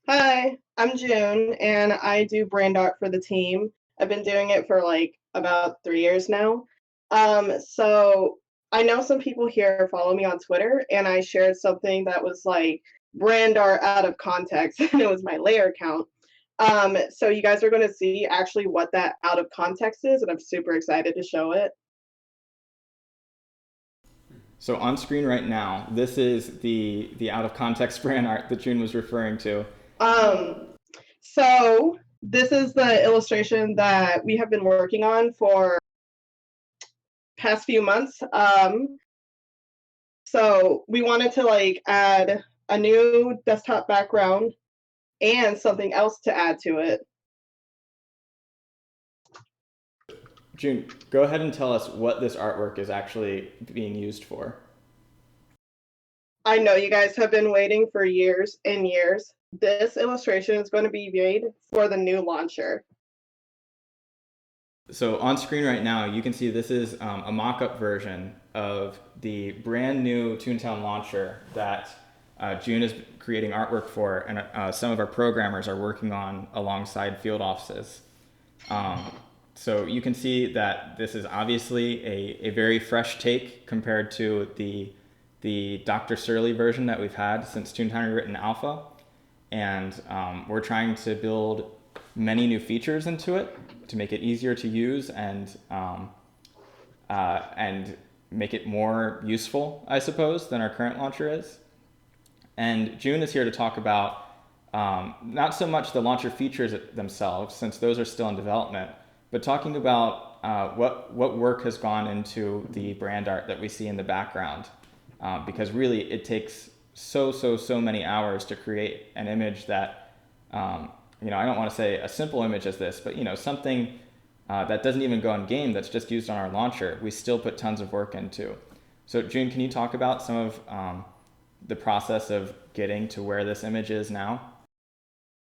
Hi, I'm June, and I do brand art for the team. I've been doing it for like about 3 years now. So I know some people here follow me on Twitter, and I shared something that was like brand art out of context, and it was my layer account. So you guys are going to see actually what that out of context is, and I'm super excited to show it. So on screen right now, this is the out of context brand art that June was referring to. So this is the illustration that we have been working on for past few months. So we wanted to like add a new desktop background and something else to add to it. June, go ahead and tell us what this artwork is actually being used for. I know you guys have been waiting for years and years. This illustration is going to be made for the new launcher. So on screen right now, you can see this is a mock-up version of the brand new Toontown launcher that June is creating artwork for, and some of our programmers are working on alongside Field Offices. So you can see that this is obviously a very fresh take compared to the Dr. Surly version that we've had since Toontown Rewritten Alpha. And we're trying to build many new features into it to make it easier to use and make it more useful, I suppose, than our current launcher is. And June is here to talk about not so much the launcher features themselves, since those are still in development, but talking about what work has gone into the brand art that we see in the background. Because really it takes so many hours to create an image that, I don't want to say a simple image as this, but something that doesn't even go in game, that's just used on our launcher, we still put tons of work into. So June, can you talk about some of the process of getting to where this image is now?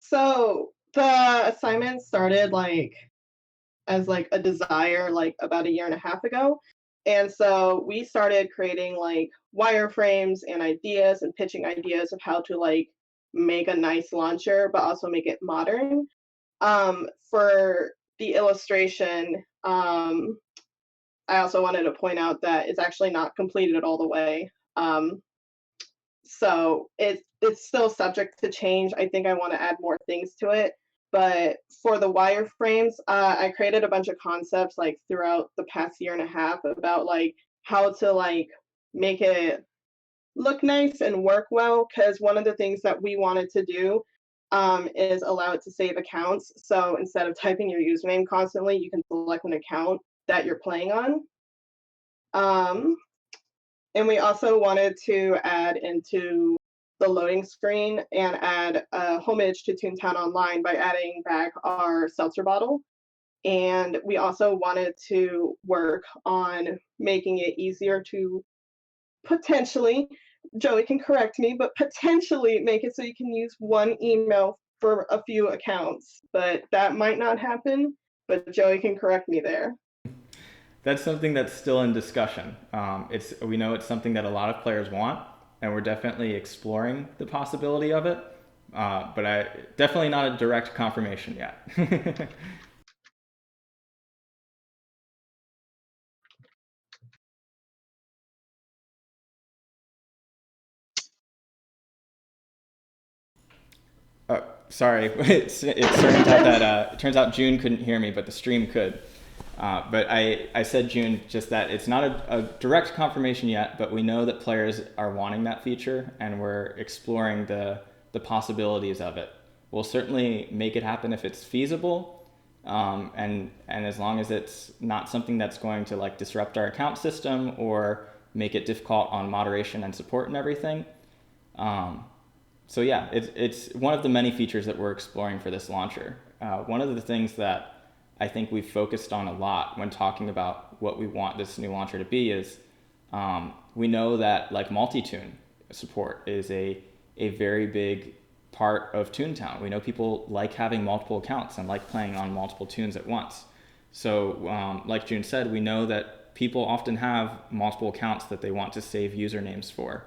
So the assignment started as a desire about a year and a half ago. And so we started creating wireframes and ideas and pitching ideas of how to make a nice launcher, but also make it modern. For the illustration, I also wanted to point out that it's actually not completed all the way. So it's still subject to change. I think I want to add more things to it. But for the wireframes, I created a bunch of concepts throughout the past year and a half about how to make it look nice and work well. Because one of the things that we wanted to do is allow it to save accounts. So instead of typing your username constantly, you can select an account that you're playing on. And we also wanted to add into the loading screen and add a homage to Toontown Online by adding back our seltzer bottle. And we also wanted to work on making it easier to potentially, Joey can correct me, but potentially make it so you can use one email for a few accounts. But that might not happen, but Joey can correct me there. That's something that's still in discussion. We know it's something that a lot of players want, and we're definitely exploring the possibility of it, but definitely not a direct confirmation yet. Sorry, it turns out June couldn't hear me, but the stream could. But I said, June, just that it's not a direct confirmation yet, but we know that players are wanting that feature, and we're exploring the possibilities of it. We'll certainly make it happen if it's feasible, and as long as it's not something that's going to disrupt our account system or make it difficult on moderation and support and everything. So yeah, it's one of the many features that we're exploring for this launcher. One of the things that I think we've focused on a lot when talking about what we want this new launcher to be is we know that multi-tune support is a very big part of Toontown. We know people like having multiple accounts and like playing on multiple tunes at once. So like June said, we know that people often have multiple accounts that they want to save usernames for.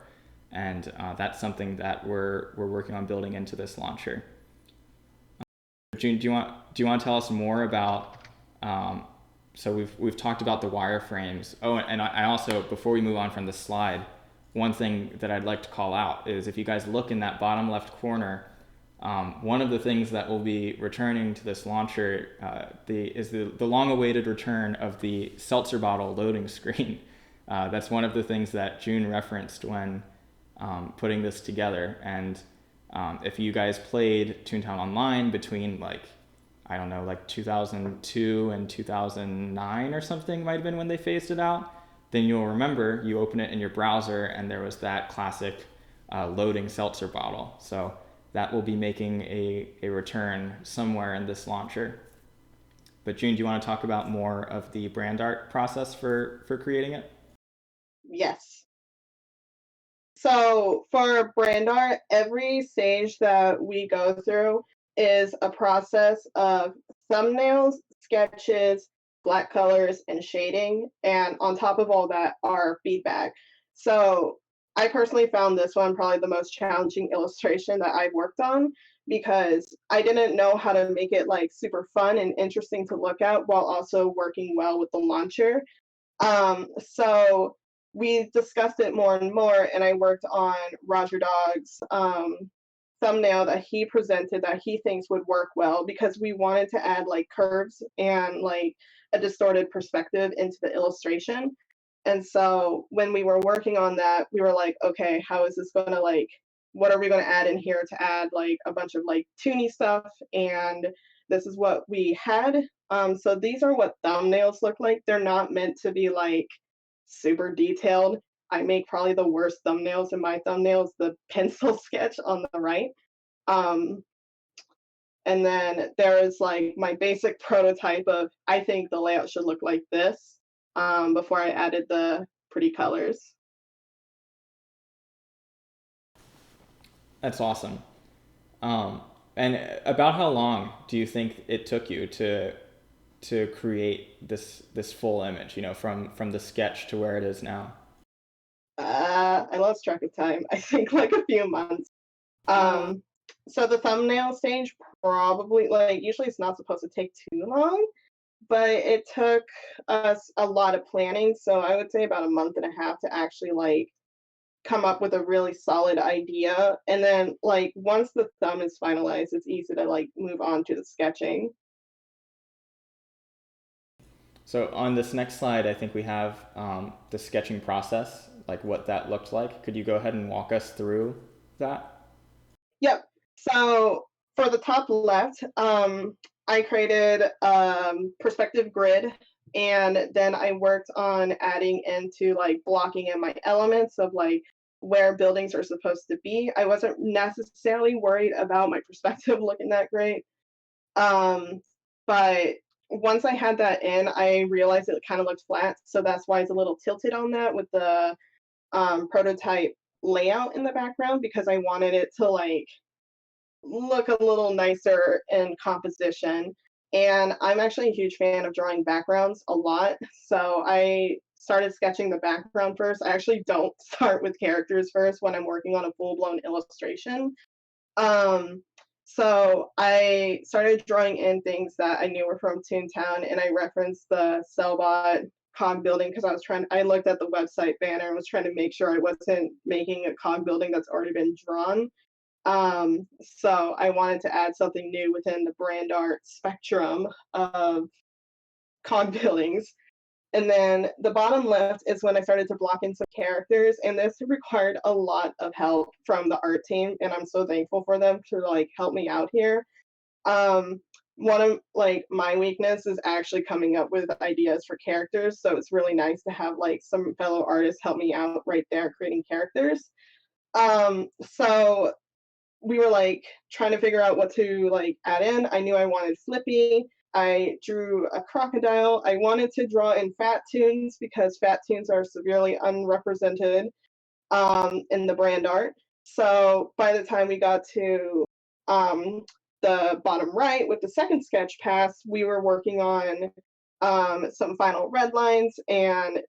And that's something that we're working on building into this launcher. June, do you want to tell us more about? So we've talked about the wireframes. Oh, and I also, before we move on from this slide, one thing that I'd like to call out is if you guys look in that bottom left corner, one of the things that will be returning to this launcher is the long-awaited return of the seltzer bottle loading screen. That's one of the things that June referenced when putting this together. And if you guys played Toontown Online between like 2002 and 2009 or something might have been when they phased it out, then you'll remember you open it in your browser and there was that classic loading seltzer bottle. So that will be making a return somewhere in this launcher. But June, do you want to talk about more of the brand art process for creating it? Yes. So for brand art, every stage that we go through is a process of thumbnails, sketches, black colors, and shading. And on top of all that are feedback. So I personally found this one probably the most challenging illustration that I've worked on because I didn't know how to make it like super fun and interesting to look at while also working well with the launcher. So we discussed it more and more, and I worked on Roger Dog's thumbnail that he presented that he thinks would work well because we wanted to add like curves and like a distorted perspective into the illustration. And so when we were working on that, we were like, okay, how is this going to like, what are we going to add in here to add like a bunch of like toony stuff? And this is what we had. So these are what thumbnails look like. They're not meant to be like super detailed. I make probably the worst thumbnails in my thumbnails, the pencil sketch on the right. And then there is like my basic prototype of, I think the layout should look like this before I added the pretty colors. That's awesome. And about how long do you think it took you to create this full image, from the sketch to where it is now? I lost track of time. I think like a few months. So the thumbnail stage probably like usually it's not supposed to take too long, but it took us a lot of planning. So I would say about a month and a half to actually like come up with a really solid idea. And then like once the thumb is finalized, it's easy to like move on to the sketching. So on this next slide, I think we have the sketching process, like what that looked like. Could you go ahead and walk us through that? Yep. So for the top left, I created perspective grid, and then I worked on adding into like blocking in my elements of like where buildings are supposed to be. I wasn't necessarily worried about my perspective looking that great. But once I had that in, I realized it kind of looked flat. So that's why it's a little tilted on that with the prototype layout in the background because I wanted it to like look a little nicer in composition. And I'm actually a huge fan of drawing backgrounds a lot. So I started sketching the background first. I actually don't start with characters first when I'm working on a full-blown illustration. So I started drawing in things that I knew were from Toontown, and I referenced the Sellbot cog building because I looked at the website banner and was trying to make sure I wasn't making a cog building that's already been drawn. So I wanted to add something new within the brand art spectrum of cog buildings. And then the bottom left is when I started to block in some characters, and this required a lot of help from the art team, and I'm so thankful for them to like help me out here. One of like my weakness is actually coming up with ideas for characters, so it's really nice to have like some fellow artists help me out right there creating characters. So we were like trying to figure out what to like add in. I knew I wanted Flippy. I drew a crocodile. I wanted to draw in fat toons because fat toons are severely unrepresented in the brand art. So by the time we got to the bottom right with the second sketch pass, we were working on some final red lines, and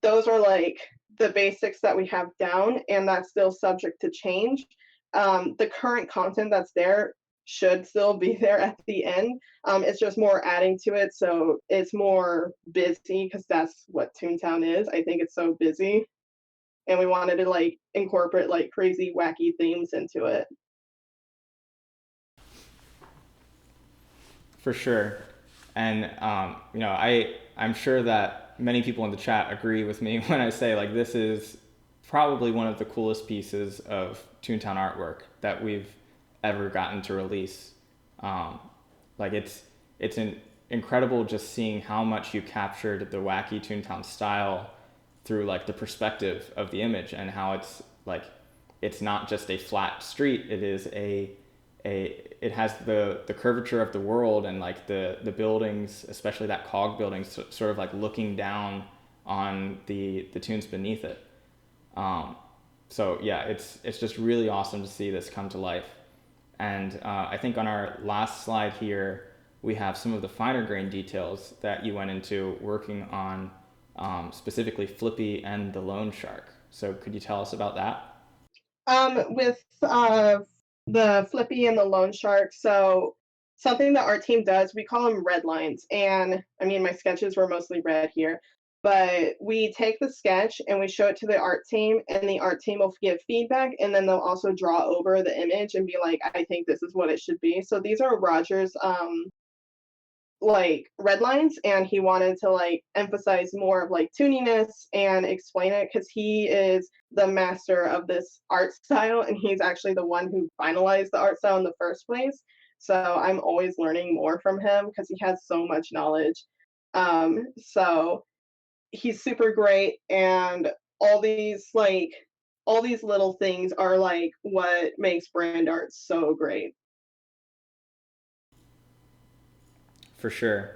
those are like the basics that we have down, and that's still subject to change. The current content that's there should still be there at the end. It's just more adding to it, so it's more busy because that's what Toontown is. I think it's so busy, and we wanted to like incorporate like crazy, wacky themes into it. For sure. And, I'm sure that many people in the chat agree with me when I say, like, this is probably one of the coolest pieces of Toontown artwork that we've ever gotten to release. Like, it's incredible just seeing how much you captured the wacky Toontown style through, like, the perspective of the image, and how it's, like, it's not just a flat street. It is it has the curvature of the world, and like the buildings, especially that cog building, sort of like looking down on the tunes beneath it. So yeah, it's just really awesome to see this come to life. And I think on our last slide here, we have some of the finer grain details that you went into working on, specifically Flippy and the loan shark. So could you tell us about that? With the Flippy and the loan shark, so something that our team does, we call them red lines. And I mean, my sketches were mostly red here, but we take the sketch and we show it to the art team, and the art team will give feedback, and then they'll also draw over the image and be like, I think this is what it should be. So these are Roger's like red lines, and he wanted to like emphasize more of like tooniness and explain it, because he is the master of this art style, and he's actually the one who finalized the art style in the first place. So I'm always learning more from him because he has so much knowledge. So he's super great, and all these little things are like what makes brand art so great. For sure.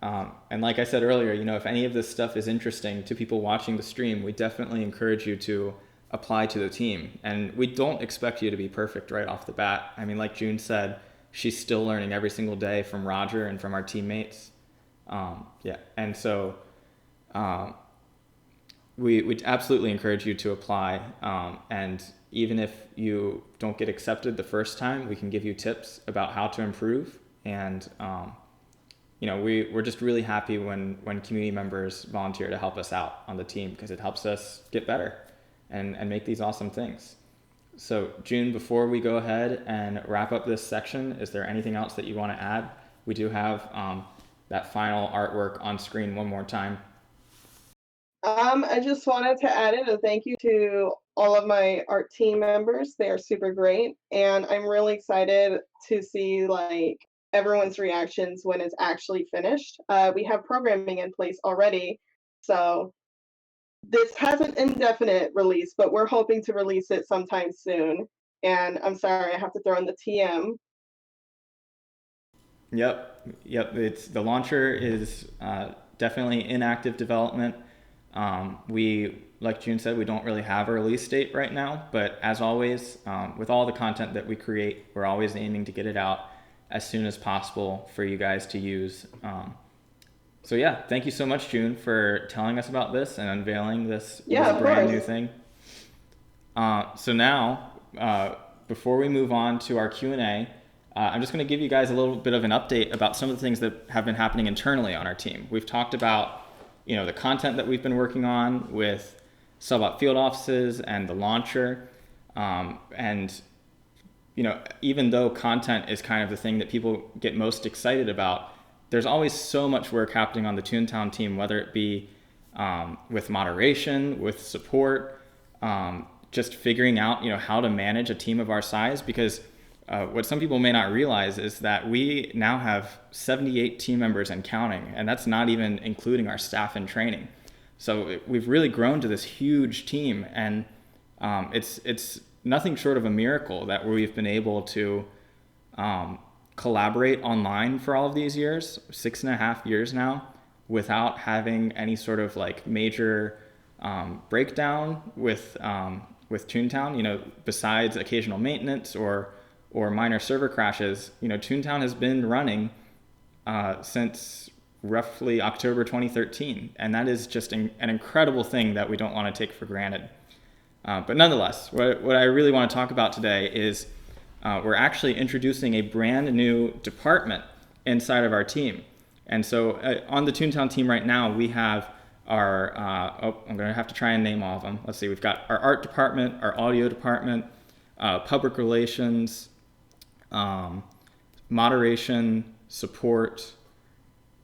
And like I said earlier, if any of this stuff is interesting to people watching the stream, we definitely encourage you to apply to the team. And we don't expect you to be perfect right off the bat. I mean, like June said, she's still learning every single day from Roger and from our teammates. And so we absolutely encourage you to apply. And even if you don't get accepted the first time, we can give you tips about how to improve. And we're just really happy when community members volunteer to help us out on the team, because it helps us get better and make these awesome things. So June, before we go ahead and wrap up this section, is there anything else that you want to add? We do have that final artwork on screen one more time. I just wanted to add in a thank you to all of my art team members. They are super great, and I'm really excited to see like everyone's reactions when it's actually finished. We have programming in place already, so this has an indefinite release, but we're hoping to release it sometime soon. And I'm sorry, I have to throw in the TM. Yep. It's the launcher is definitely in active development. We, like June said, we don't really have a release date right now, but as always, with all the content that we create, we're always aiming to get it out as soon as possible for you guys to use. So yeah, thank you so much, June, for telling us about this and unveiling this brand new thing. So now, before we move on to our Q&A, I'm just going to give you guys a little bit of an update about some of the things that have been happening internally on our team. We've talked about the content that we've been working on with Sellbot Field Offices and the launcher. And even though content is kind of the thing that people get most excited about, there's always so much work happening on the Toontown team, whether it be with moderation, with support, just figuring out how to manage a team of our size. Because what some people may not realize is that we now have 78 team members and counting, and that's not even including our staff and training. So we've really grown to this huge team, and it's nothing short of a miracle that we've been able to collaborate online for all of these years, 6.5 years now, without having any sort of like major breakdown with Toontown. Besides occasional maintenance or minor server crashes, Toontown has been running since roughly October 2013, and that is just an incredible thing that we don't want to take for granted. But nonetheless, what I really want to talk about today is we're actually introducing a brand new department inside of our team. And so on the Toontown team right now, we have our, I'm going to have to try and name all of them. Let's see, we've got our art department, our audio department, public relations, moderation, support,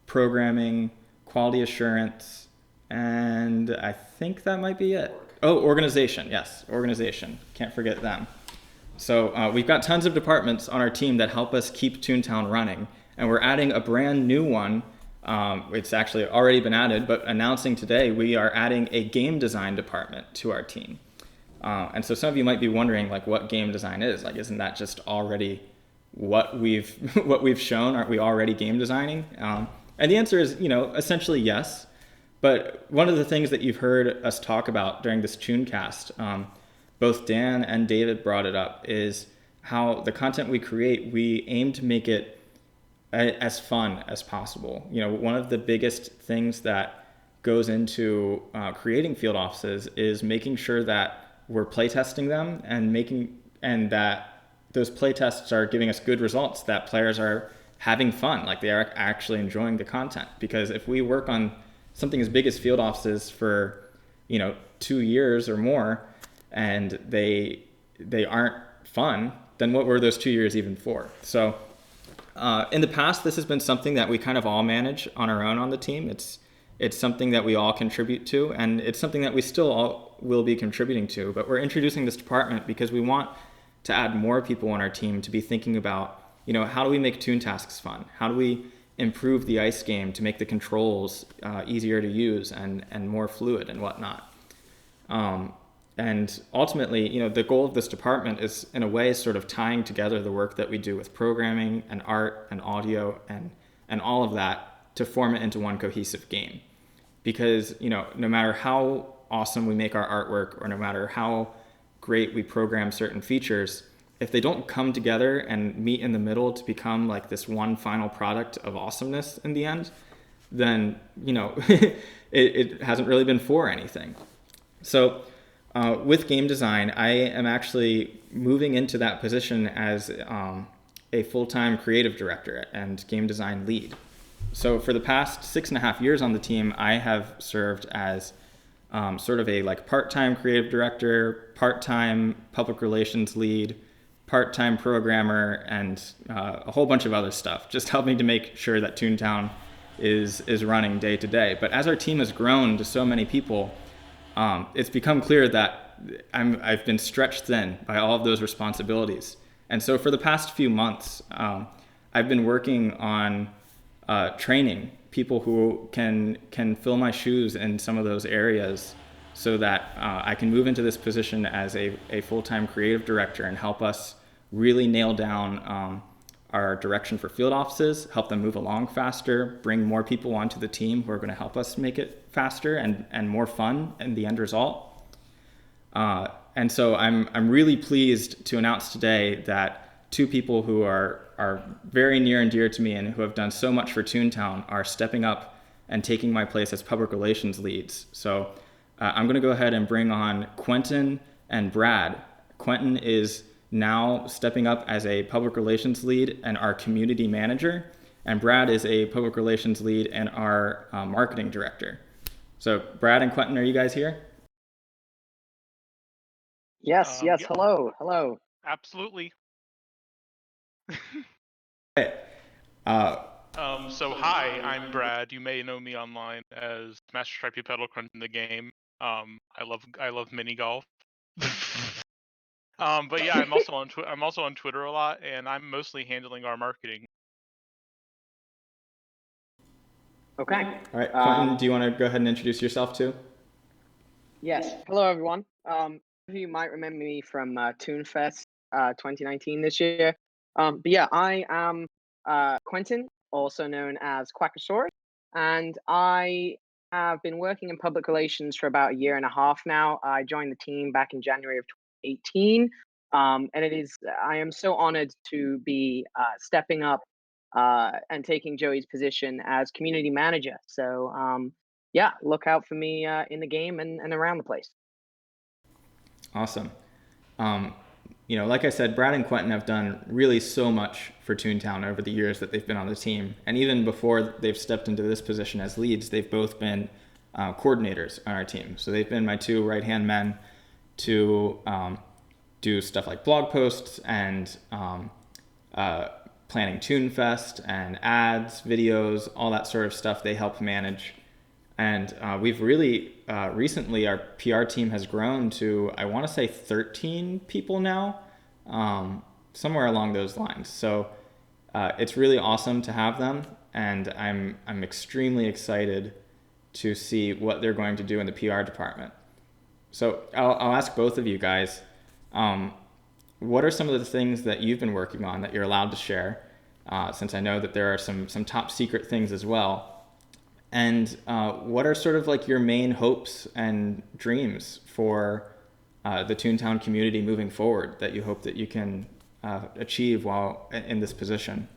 programming, quality assurance, and I think that might be it. Oh, organization, yes, organization. Can't forget them. So we've got tons of departments on our team that help us keep Toontown running, and we're adding a brand new one. It's actually already been added, but announcing today, we are adding a game design department to our team. And so some of you might be wondering, like, what game design is. Like, isn't that just already what we've what we've shown? Aren't we already game designing? And the answer is, essentially yes. But one of the things that you've heard us talk about during this ToonCast, both Dan and David brought it up, is how the content we create, we aim to make it as fun as possible. One of the biggest things that goes into creating field offices is making sure that we're playtesting them and that those playtests are giving us good results, that players are having fun, like they are actually enjoying the content. Because if we work on something as big as field offices for 2 years or more, and they aren't fun, then what were those 2 years even for? So in the past, this has been something that we kind of all manage on our own on the team. It's something that we all contribute to, and it's something that we still all will be contributing to. But we're introducing this department because we want to add more people on our team to be thinking about, how do we make ToonTasks fun? How do we improve the ice game to make the controls easier to use and more fluid and whatnot? And ultimately, the goal of this department is, in a way, sort of tying together the work that we do with programming and art and audio and all of that to form it into one cohesive game. Because, no matter how awesome we make our artwork, or no matter how great we program certain features, if they don't come together and meet in the middle to become like this one final product of awesomeness in the end, then, it hasn't really been for anything. So with game design, I am actually moving into that position as a full-time creative director and game design lead. So for the past 6.5 years on the team, I have served as sort of a part-time creative director, part-time public relations lead, part-time programmer, and a whole bunch of other stuff, just helping to make sure that Toontown is running day to day. But as our team has grown to so many people, it's become clear that I've been stretched thin by all of those responsibilities. And so for the past few months, I've been working on training people who can fill my shoes in some of those areas, so that I can move into this position as a full-time creative director and help us really nail down our direction for field offices, help them move along faster, bring more people onto the team who are going to help us make it faster and more fun in the end result. And so I'm really pleased to announce today that two people who are very near and dear to me and who have done so much for Toontown are stepping up and taking my place as public relations leads. So I'm going to go ahead and bring on Quentin and Brad. Quentin is now stepping up as a public relations lead and our community manager, and Brad is a public relations lead and our marketing director. So Brad and Quentin, are you guys here? Yes. Yeah. Hello. Absolutely. Okay. So hi, I'm Brad. You may know me online as Master Stripey Pedal Crunch in the game. I love mini golf. But yeah, I'm also on Twitter a lot, and I'm mostly handling our marketing. Okay. All right, Quentin, do you want to go ahead and introduce yourself too? Yes. Hello, everyone. Some of you might remember me from ToonFest 2019 this year. But yeah, I am Quentin, also known as Quackosaurus, and I have been working in public relations for about 1.5 years now. I joined the team back in January of 2018, and I am so honored to be stepping up and taking Joey's position as community manager. So yeah, look out for me in the game and around the place. Awesome. like I said, Brad and Quentin have done really so much for Toontown over the years that they've been on the team. And even before they've stepped into this position as leads, they've both been coordinators on our team. So they've been my two right-hand men to do stuff like blog posts and planning ToonFest and ads, videos, all that sort of stuff they help manage. And we've really, recently, our PR team has grown to, I want to say 13 people now, somewhere along those lines. So it's really awesome to have them. And I'm extremely excited to see what they're going to do in the PR department. So I'll ask both of you guys, what are some of the things that you've been working on that you're allowed to share, since I know that there are some top secret things as well. And what are sort of like your main hopes and dreams for the Toontown community moving forward that you hope that you can achieve while in this position?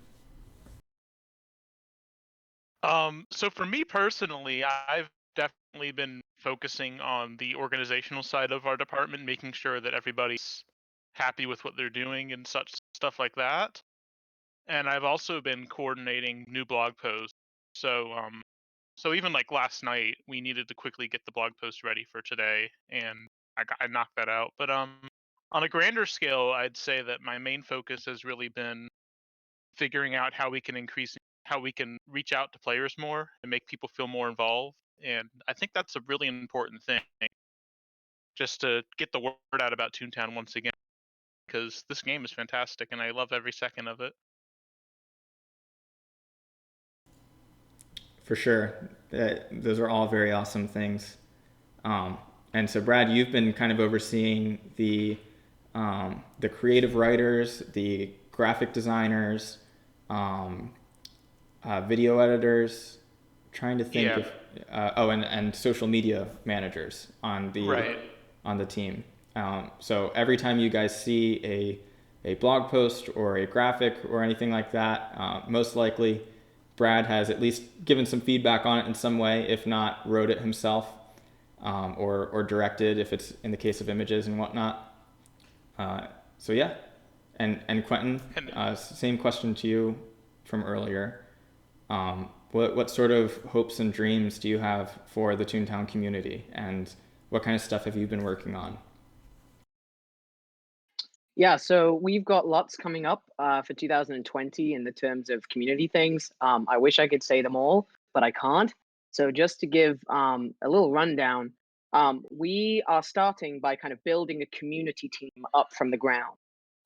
So for me personally, I've definitely been focusing on the organizational side of our department, making sure that everybody's happy with what they're doing and such stuff like that. And I've also been coordinating new blog posts. So even like last night, we needed to quickly get the blog post ready for today, and I knocked that out. But on a grander scale, I'd say that my main focus has really been figuring out how we can reach out to players more and make people feel more involved. And I think that's a really important thing, just to get the word out about Toontown once again, because this game is fantastic and I love every second of it. For sure. Those are all very awesome things. And so, Brad, you've been kind of overseeing the creative writers, the graphic designers, video editors, trying to think of, and social media managers on the team. So every time you guys see a blog post or a graphic or anything like that, most likely Brad has at least given some feedback on it in some way, if not wrote it himself, or directed if it's in the case of images and whatnot. So yeah, and Quentin, same question to you from earlier. What sort of hopes and dreams do you have for the Toontown community, and what kind of stuff have you been working on? Yeah, so we've got lots coming up for 2020 in the terms of community things. I wish I could say them all, but I can't. So just to give a little rundown, we are starting by kind of building a community team up from the ground.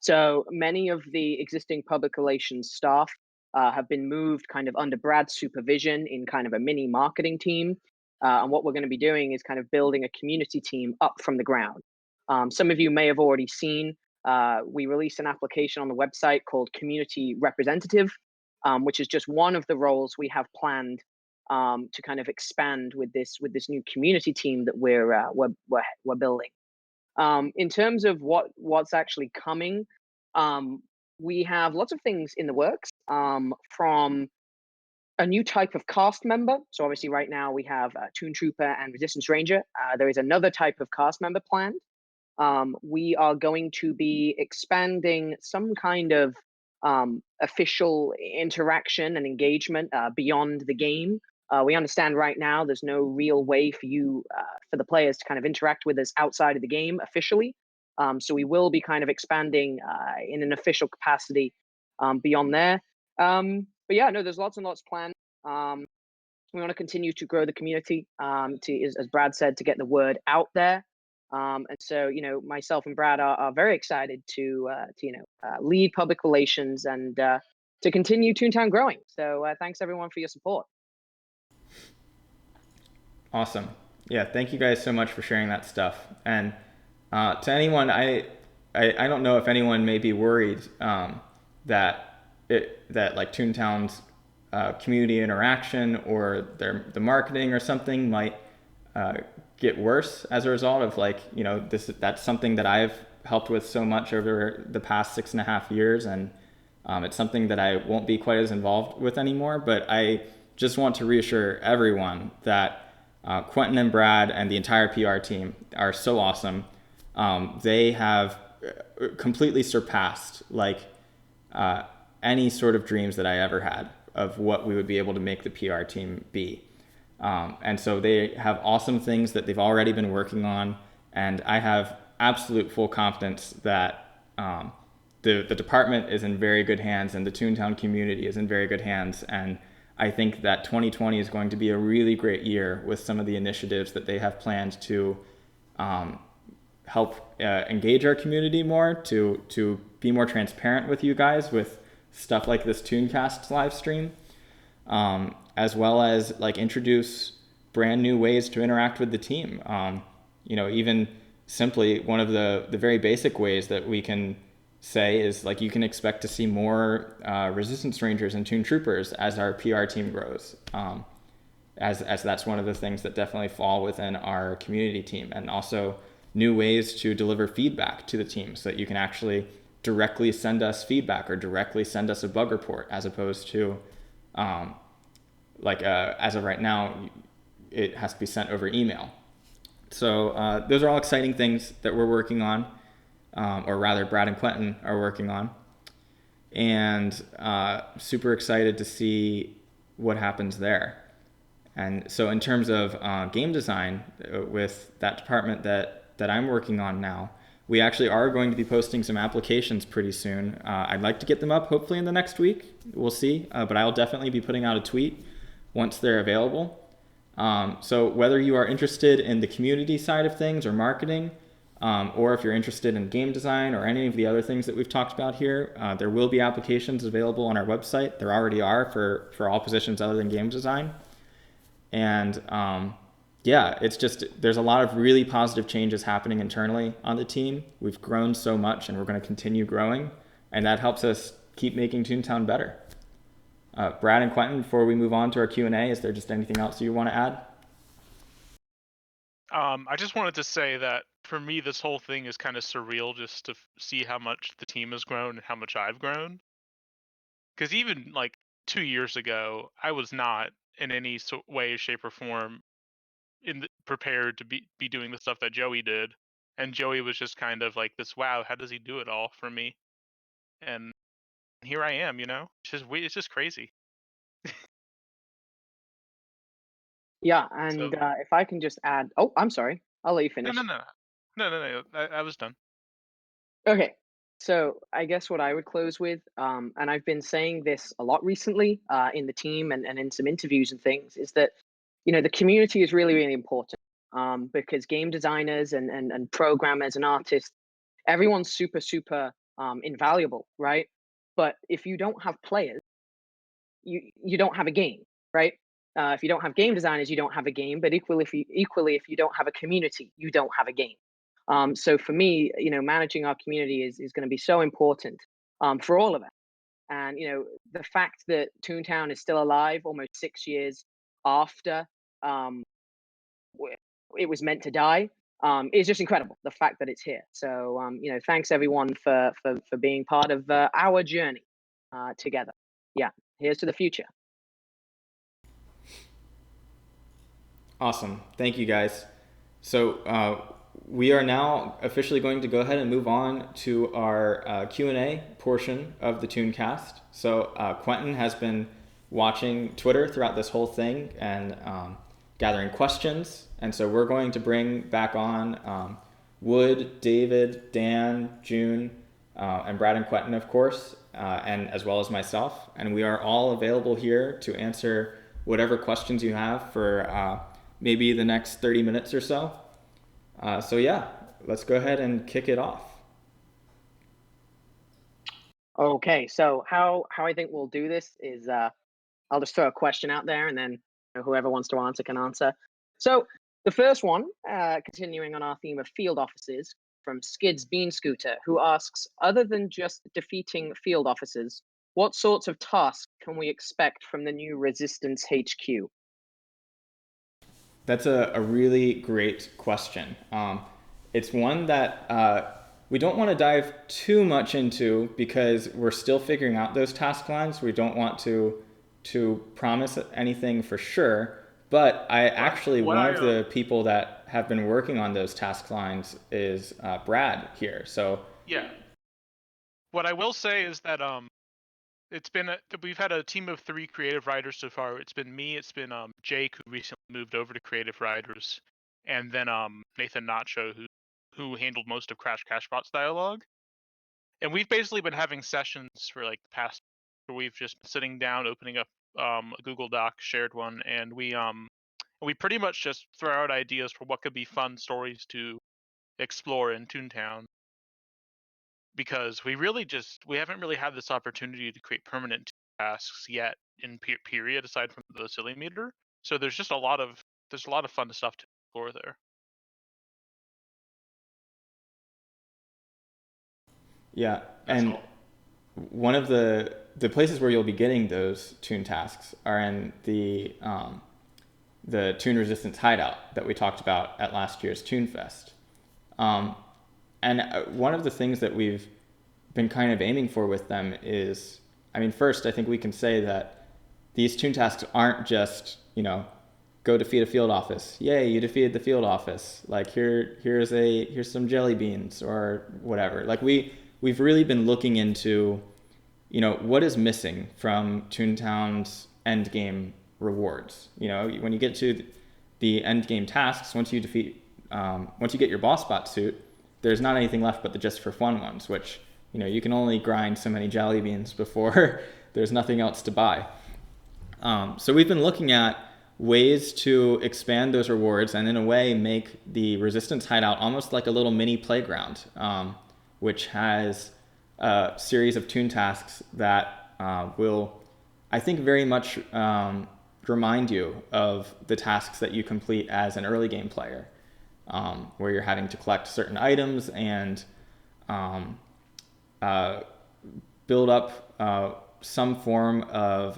So many of the existing public relations staff have been moved kind of under Brad's supervision in kind of a mini marketing team. And what we're going to be doing is kind of building a community team up from the ground. Some of you may have already seen we released an application on the website called Community Representative, which is just one of the roles we have planned to kind of expand with this new community team that we're building. In terms of what's actually coming, we have lots of things in the works, from a new type of cast member. So obviously right now we have Toon Trooper and Resistance Ranger. There is another type of cast member planned. We are going to be expanding some kind of official interaction and engagement beyond the game. We understand right now there's no real way for the players to kind of interact with us outside of the game officially. So we will be kind of expanding in an official capacity beyond there. But yeah, no, there's lots and lots planned. We want to continue to grow the community, as Brad said, to get the word out there. And so, myself and Brad are very excited to lead public relations and to continue Toontown growing. So thanks everyone for your support. Awesome. Yeah, thank you guys so much for sharing that stuff. And to anyone, I don't know if anyone may be worried that like Toontown's community interaction or the marketing or something might get worse as a result of that's something that I've helped with so much over the past 6.5 years, and it's something that I won't be quite as involved with anymore. But I just want to reassure everyone that Quentin and Brad and the entire PR team are so awesome. They have completely surpassed like any sort of dreams that I ever had of what we would be able to make the PR team be. And so they have awesome things that they've already been working on, and I have absolute full confidence that the department is in very good hands and the Toontown community is in very good hands. And I think that 2020 is going to be a really great year with some of the initiatives that they have planned to help engage our community more, to be more transparent with you guys with stuff like this ToonCasts live stream, as well as like introduce brand new ways to interact with the team. Even simply one of the very basic ways that we can say is like you can expect to see more Resistance Rangers and Toon Troopers as our PR team grows, as that's one of the things that definitely fall within our community team, and also new ways to deliver feedback to the team so that you can actually directly send us feedback or directly send us a bug report, as opposed to as of right now, it has to be sent over email. So those are all exciting things that we're working on, or rather Brad and Quentin are working on, and super excited to see what happens there. And so in terms of game design, with that department that I'm working on now, we actually are going to be posting some applications pretty soon. I'd like to get them up hopefully in the next week. We'll see, but I'll definitely be putting out a tweet once they're available. So whether you are interested in the community side of things or marketing, or if you're interested in game design or any of the other things that we've talked about here, there will be applications available on our website. There already are for all positions other than game design. And it's just, there's a lot of really positive changes happening internally on the team. We've grown so much and we're going to continue growing, and that helps us keep making Toontown better. Brad and Quentin, before we move on to our Q&A, is there just anything else you want to add? I just wanted to say that for me, this whole thing is kind of surreal, just to see how much the team has grown and how much I've grown. Because even like 2 years ago, I was not in any way, shape, or form prepared to be doing the stuff that Joey did. And Joey was just kind of like this, wow, how does he do it all for me? And here I am, it's just crazy. Yeah, and if I can just add, oh, I'm sorry, I'll let you finish. No, I was done. Okay, so I guess what I would close with, and I've been saying this a lot recently in the team and in some interviews and things, is that the community is really, really important, because game designers and programmers and artists, everyone's super, super invaluable, right? But if you don't have players, you don't have a game, right? If you don't have game designers, you don't have a game. But equally, if you don't have a community, you don't have a game. So for me, managing our community is going to be so important for all of us. And the fact that Toontown is still alive almost 6 years after um, it was meant to die is just incredible. The fact that it's here. So thanks everyone for being part of our journey together. Yeah, here's to the future. Awesome. Thank you, guys. So we are now officially going to go ahead and move on to our Q&A portion of the ToonCast. So Quentin has been watching Twitter throughout this whole thing and gathering questions. And so we're going to bring back on Wood, David, Dan, June, and Brad and Quentin, of course, and as well as myself. And we are all available here to answer whatever questions you have for maybe the next 30 minutes or so. So yeah, let's go ahead and kick it off. Okay, so how I think we'll do this is I'll just throw a question out there, and then whoever wants to answer can answer. So the first one, continuing on our theme of field offices, from Skids Bean Scooter, who asks, other than just defeating field officers, what sorts of tasks can we expect from the new Resistance HQ? That's a really great question. It's one that we don't want to dive too much into because we're still figuring out those task lines. We don't want to promise anything for sure. But one of the people that have been working on those task lines is Brad here. So Yeah. What I will say is that we've had a team of 3 creative writers so far. It's been me, it's been Jake, who recently moved over to creative writers, and then Nathan Nacho, who handled most of Crash Cashbot's dialogue. And we've basically been having sessions for like the past where we've just been sitting down, opening up a Google Doc, shared one, and we pretty much just throw out ideas for what could be fun stories to explore in Toontown, because we haven't really had this opportunity to create permanent tasks yet in period, aside from the silly meter. So there's a lot of fun stuff to explore there. Yeah, That's and all. one of the places where you'll be getting those Toon tasks are in the Toon Resistance hideout that we talked about at last year's ToonFest. And one of the things that we've been kind of aiming for with them is, I mean, first, I think we can say that these Toon tasks aren't just, go defeat a field office. Yay, you defeated the field office. Like here's some jelly beans or whatever. Like we've really been looking into, what is missing from Toontown's end game rewards. When you get to the end game tasks, once you get your boss bot suit, there's not anything left but the just for fun ones, which, you can only grind so many jelly beans before there's nothing else to buy. So we've been looking at ways to expand those rewards and in a way make the Resistance hideout almost like a little mini playground, which has a series of Toon tasks that will, I think, very much remind you of the tasks that you complete as an early game player, where you're having to collect certain items and build up some form of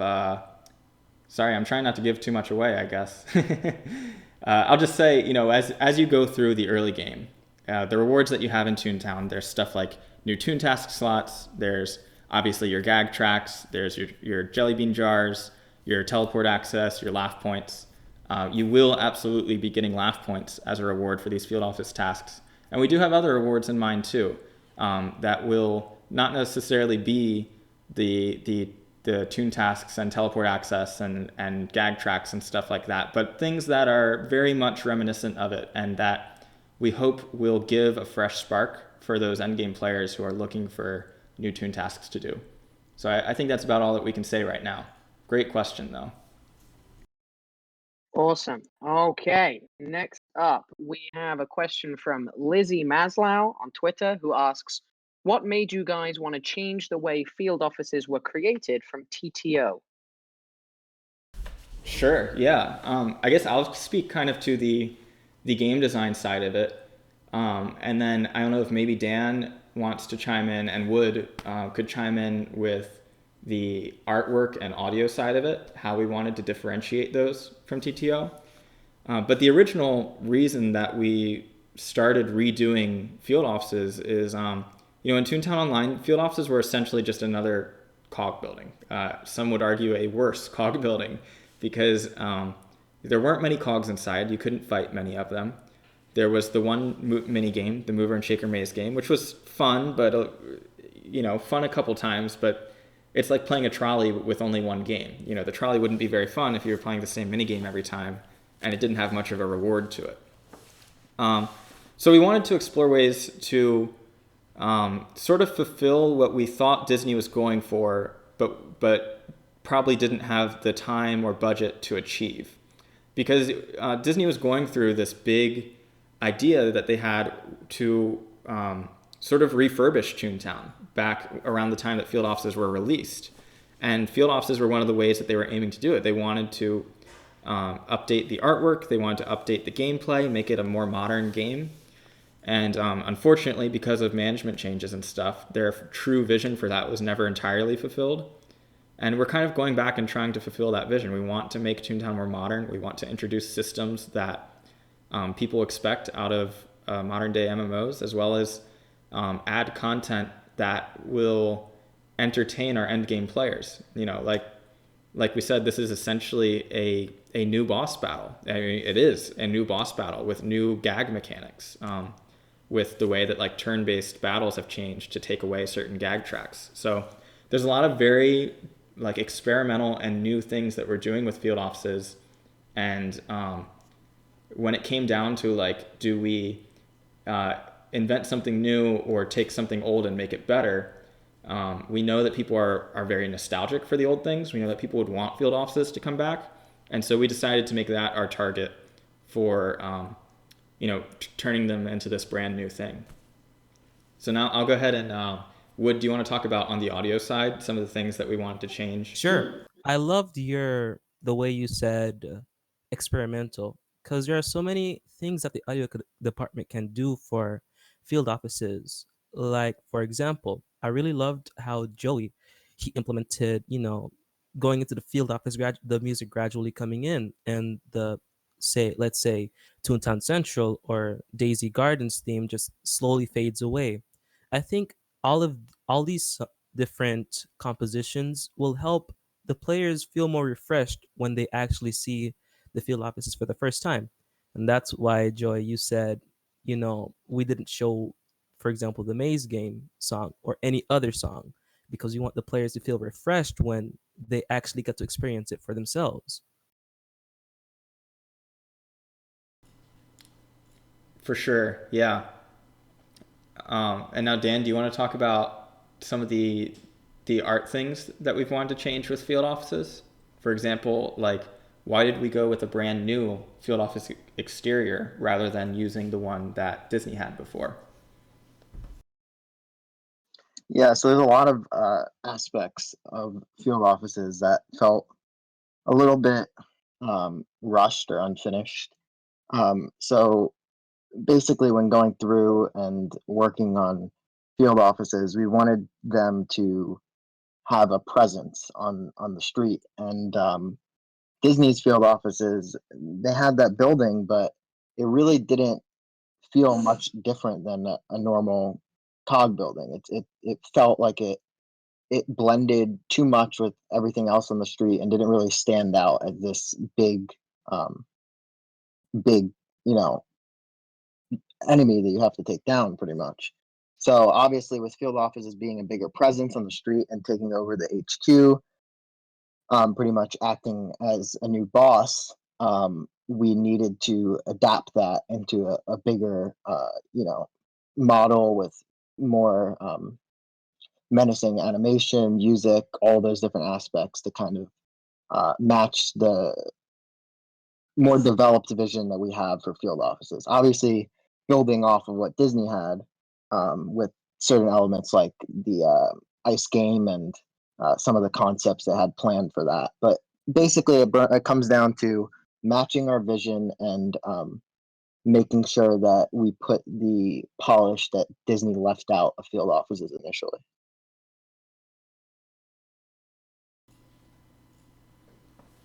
sorry, I'm trying not to give too much away, I guess. I'll just say, as you go through the early game, the rewards that you have in Toontown, there's stuff like new ToonTask slots, there's obviously your gag tracks, there's your jelly bean jars, your teleport access, your laugh points. You will absolutely be getting laugh points as a reward for these field office tasks. And we do have other rewards in mind too, that will not necessarily be the ToonTasks and teleport access and gag tracks and stuff like that, but things that are very much reminiscent of it and that we hope will give a fresh spark for those endgame players who are looking for new ToonTasks to do. So I think that's about all that we can say right now. Great question, though. Awesome. Okay, next up, we have a question from Lizzie Maslow on Twitter, who asks, what made you guys want to change the way field offices were created from TTO? Sure, yeah. I guess I'll speak kind of to the game design side of it. And then I don't know if maybe Dan wants to chime in and could chime in with the artwork and audio side of it, how we wanted to differentiate those from TTO. But the original reason that we started redoing field offices is, in Toontown Online, field offices were essentially just another cog building. Some would argue a worse cog building because there weren't many cogs inside. You couldn't fight many of them. There was the one mini game, the Mover and Shaker Maze game, which was fun, but fun a couple times. But it's like playing a trolley with only one game. The trolley wouldn't be very fun if you were playing the same mini game every time, and it didn't have much of a reward to it. So we wanted to explore ways to sort of fulfill what we thought Disney was going for, but probably didn't have the time or budget to achieve. Because Disney was going through this big idea that they had to sort of refurbish Toontown back around the time that field offices were released. And field offices were one of the ways that they were aiming to do it. They wanted to update the artwork, they wanted to update the gameplay, make it a more modern game. And unfortunately, because of management changes and stuff, their true vision for that was never entirely fulfilled. And we're kind of going back and trying to fulfill that vision. We want to make Toontown more modern. We want to introduce systems that people expect out of modern day MMOs, as well as add content that will entertain our end game players. Like we said, this is essentially a new boss battle. I mean, it is a new boss battle with new gag mechanics. with the way that like turn-based battles have changed to take away certain gag tracks. So there's a lot of very like experimental and new things that we're doing with field offices. And when it came down to like, do we invent something new or take something old and make it better? We know that people are very nostalgic for the old things. We know that people would want field offices to come back. And so we decided to make that our target for, turning them into this brand new thing. So now I'll go ahead and, Wood, do you want to talk about on the audio side, some of the things that we wanted to change? Sure. I loved the way you said experimental, because there are so many things that the audio department can do for field offices. Like, for example, I really loved how Joey, he implemented, going into the field office, the music gradually coming in, and let's say Toontown Central or Daisy Gardens theme just slowly fades away. I think all these different compositions will help the players feel more refreshed when they actually see the field offices for the first time. And that's why, Joy, you said, we didn't show, for example, the Maze Game song or any other song, because you want the players to feel refreshed when they actually get to experience it for themselves. For sure, yeah. And now, Dan, do you want to talk about some of the art things that we've wanted to change with field offices? For example, like, why did we go with a brand new field office exterior rather than using the one that Disney had before? Yeah, so there's a lot of aspects of field offices that felt a little bit rushed or unfinished. So basically, when going through and working on field offices, we wanted them to have a presence on the street. And Disney's field offices, they had that building, but it really didn't feel much different than a normal cog building. It felt like it blended too much with everything else on the street and didn't really stand out as this um, big, you know, enemy that you have to take down pretty much. So obviously, with field offices being a bigger presence on the street and taking over the HQ, pretty much acting as a new boss, we needed to adapt that into a bigger, model with more menacing animation, music, all those different aspects to kind of match the more developed vision that we have for field offices. Obviously, building off of what Disney had with certain elements like the ice game and some of the concepts they had planned for that. But basically, it comes down to matching our vision and making sure that we put the polish that Disney left out of field offices initially.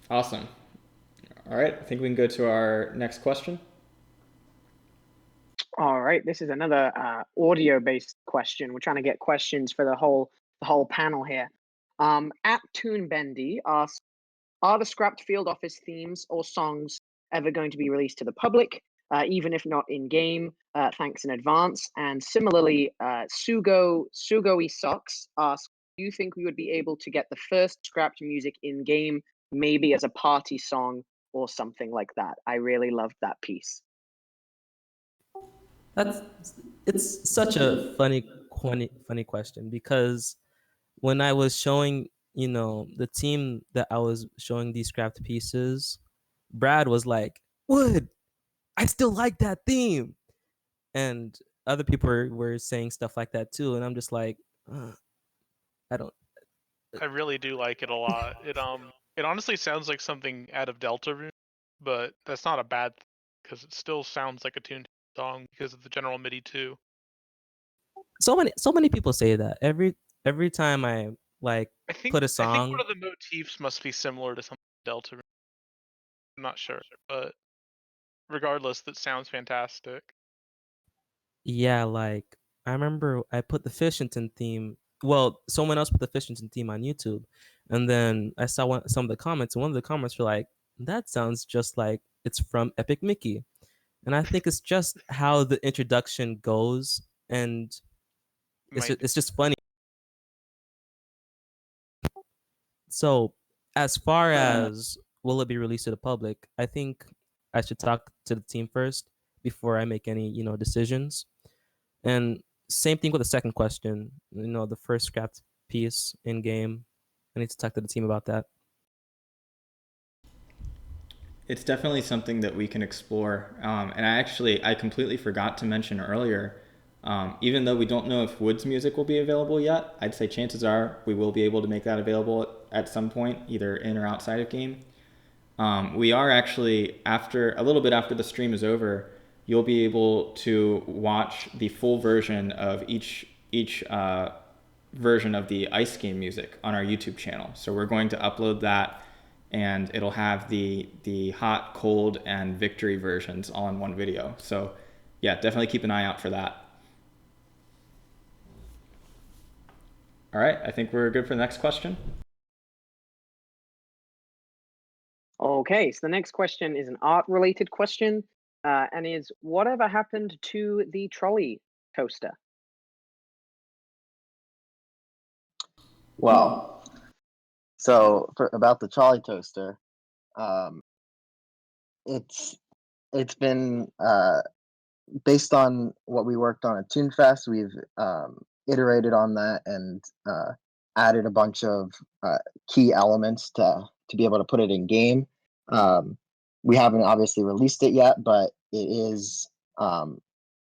Awesome. All right, I think we can go to our next question. All right, this is another audio-based question. We're trying to get questions for the whole panel here. At Toonbendy asks, are the scrapped field office themes or songs ever going to be released to the public, even if not in game? Thanks in advance. And similarly, Sugoi Socks asks, do you think we would be able to get the first scrapped music in game, maybe as a party song or something like that? I really loved that piece. It's such a funny question, because when I was showing, the team that I was showing these scrapped pieces, Brad was like, "Wood, I still like that theme," and other people were saying stuff like that too, and I'm just like, I don't. I really do like it a lot. It honestly sounds like something out of Deltarune, but that's not a bad thing because it still sounds like a Toon song because of the general MIDI too. So many people say that every time I like put a I think one song. of the motifs must be similar to something Deltarune. I'm not sure, but regardless, that sounds fantastic. Yeah, like I remember I put the Fishington theme. Well, someone else put the Fishington theme on YouTube, and then I saw some of the comments, and one of the comments were like, "That sounds just like it's from Epic Mickey," And I think it's just how the introduction goes, and Might be. it's just funny. So, as far as will it be released to the public, I think I should talk to the team first before I make any, decisions. And same thing with the second question, the first scrapped piece in game. I need to talk to the team about that. It's definitely something that we can explore. And I completely forgot to mention earlier, even though we don't know if Wood's music will be available yet, I'd say chances are we will be able to make that available at some point, either in or outside of game. We are actually, a little bit after the stream is over, you'll be able to watch the full version of each version of the ice game music on our YouTube channel. So we're going to upload that, and it'll have the hot, cold, and victory versions all in one video. So yeah, definitely keep an eye out for that. All right, I think we're good for the next question. Okay, so the next question is an art-related question, and is whatever happened to the trolley toaster? Well, so about the trolley toaster, it's been based on what we worked on at ToonFest. We've iterated on that and added a bunch of key elements to be able to put it in game. We haven't obviously released it yet, but it is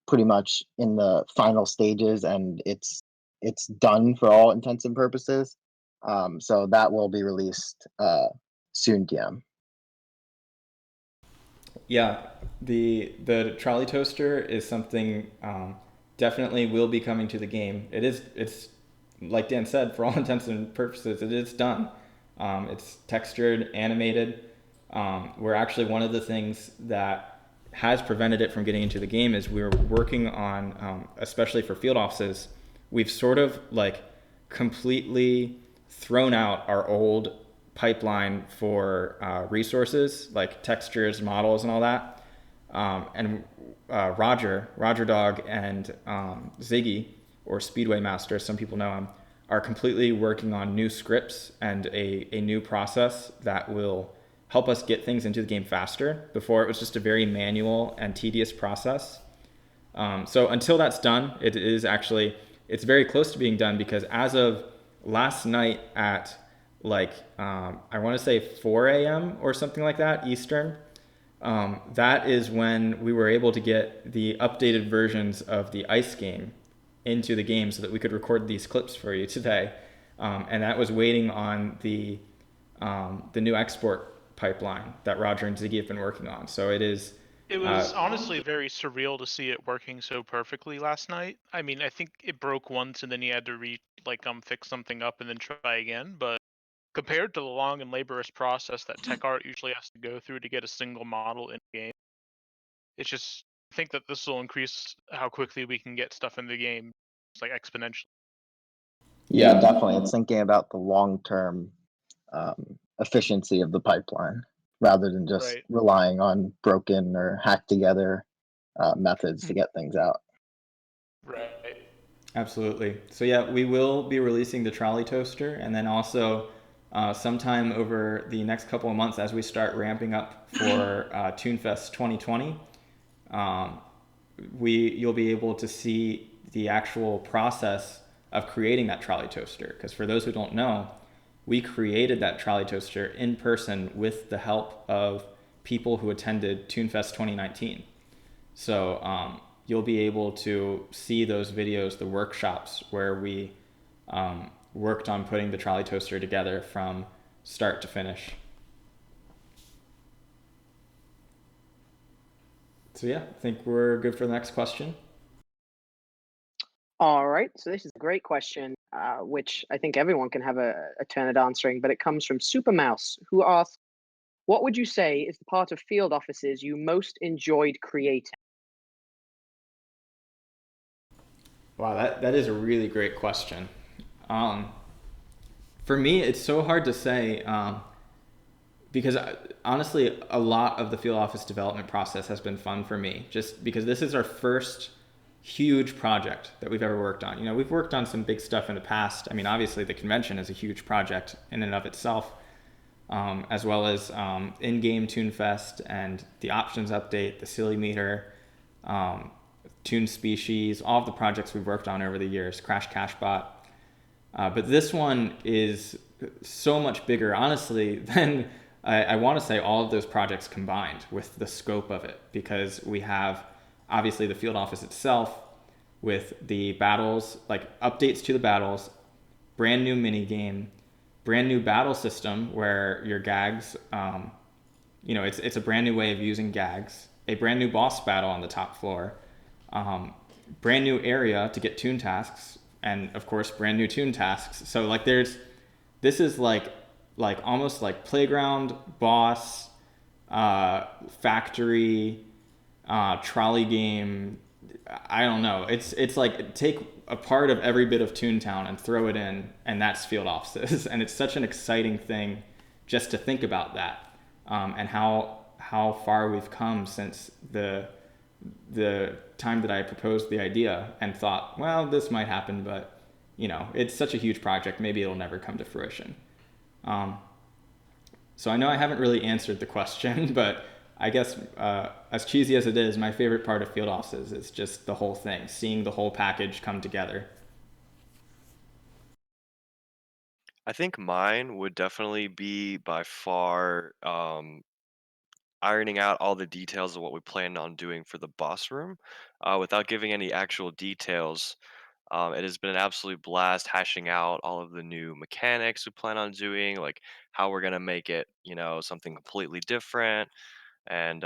pretty much in the final stages, and it's done for all intents and purposes. So that will be released soon, DM. Yeah, the trolley toaster is something definitely will be coming to the game. It's like Dan said, for all intents and purposes, it is done. It's textured, animated. Where actually one of the things that has prevented it from getting into the game is we're working on, especially for field offices, we've sort of like completely thrown out our old pipeline for resources like textures, models, and all that. And Roger Dog, and Ziggy, or Speedway Master, as some people know him, are completely working on new scripts and a new process that will help us get things into the game faster. Before, it was just a very manual and tedious process. So until that's done, it's very close to being done, because as of last night at I want to say 4 a.m. or something like that, Eastern, that is when we were able to get the updated versions of the ice game into the game so that we could record these clips for you today. And that was waiting on the new export pipeline that Roger and Ziggy have been working on. So it is. It was honestly very surreal to see it working so perfectly last night. I mean, I think it broke once and then you had to fix something up and then try again. But compared to the long and laborious process that tech art usually has to go through to get a single model in the game, it's just, I think that this will increase how quickly we can get stuff in the game, exponentially. Yeah, definitely. It's thinking about the long-term efficiency of the pipeline rather than just relying on broken or hacked together methods to get things out. Right. Absolutely. So yeah, we will be releasing the trolley toaster, and then also sometime over the next couple of months, as we start ramping up for ToonFest 2020, you'll be able to see the actual process of creating that trolley toaster. Because for those who don't know, we created that trolley toaster in person with the help of people who attended ToonFest 2019. So you'll be able to see those videos, the workshops where we worked on putting the trolley toaster together from start to finish. So yeah, I think we're good for the next question. All right, so this is a great question, which I think everyone can have a turn at answering, but it comes from Super Mouse, who asks, what would you say is the part of field offices you most enjoyed creating? Wow, that is a really great question. For me, it's so hard to say. because honestly, a lot of the field office development process has been fun for me, just because this is our first huge project that we've ever worked on. You know, we've worked on some big stuff in the past. I mean, obviously the convention is a huge project in and of itself, as well as in-game ToonFest and the options update, the silly meter, Toon Species, all of the projects we've worked on over the years, Crash Cashbot. But this one is so much bigger, honestly, than I want to say all of those projects combined with the scope of it, because we have obviously the field office itself with the battles, like updates to the battles, brand new mini game, brand new battle system where your gags, it's a brand new way of using gags, a brand new boss battle on the top floor, brand new area to get ToonTasks, and of course brand new ToonTasks. So like this is like almost like playground, boss, factory, trolley game. I don't know. It's like take a part of every bit of Toontown and throw it in, and that's field offices. And it's such an exciting thing just to think about that, and how far we've come since the time that I proposed the idea and thought, well, this might happen, but it's such a huge project. Maybe it'll never come to fruition. So I know I haven't really answered the question, but I guess as cheesy as it is, my favorite part of field offices is just the whole thing, seeing the whole package come together. I think mine would definitely be by far ironing out all the details of what we plan on doing for the boss room. Without giving any actual details, it has been an absolute blast hashing out all of the new mechanics we plan on doing, like how we're gonna make it, something completely different, and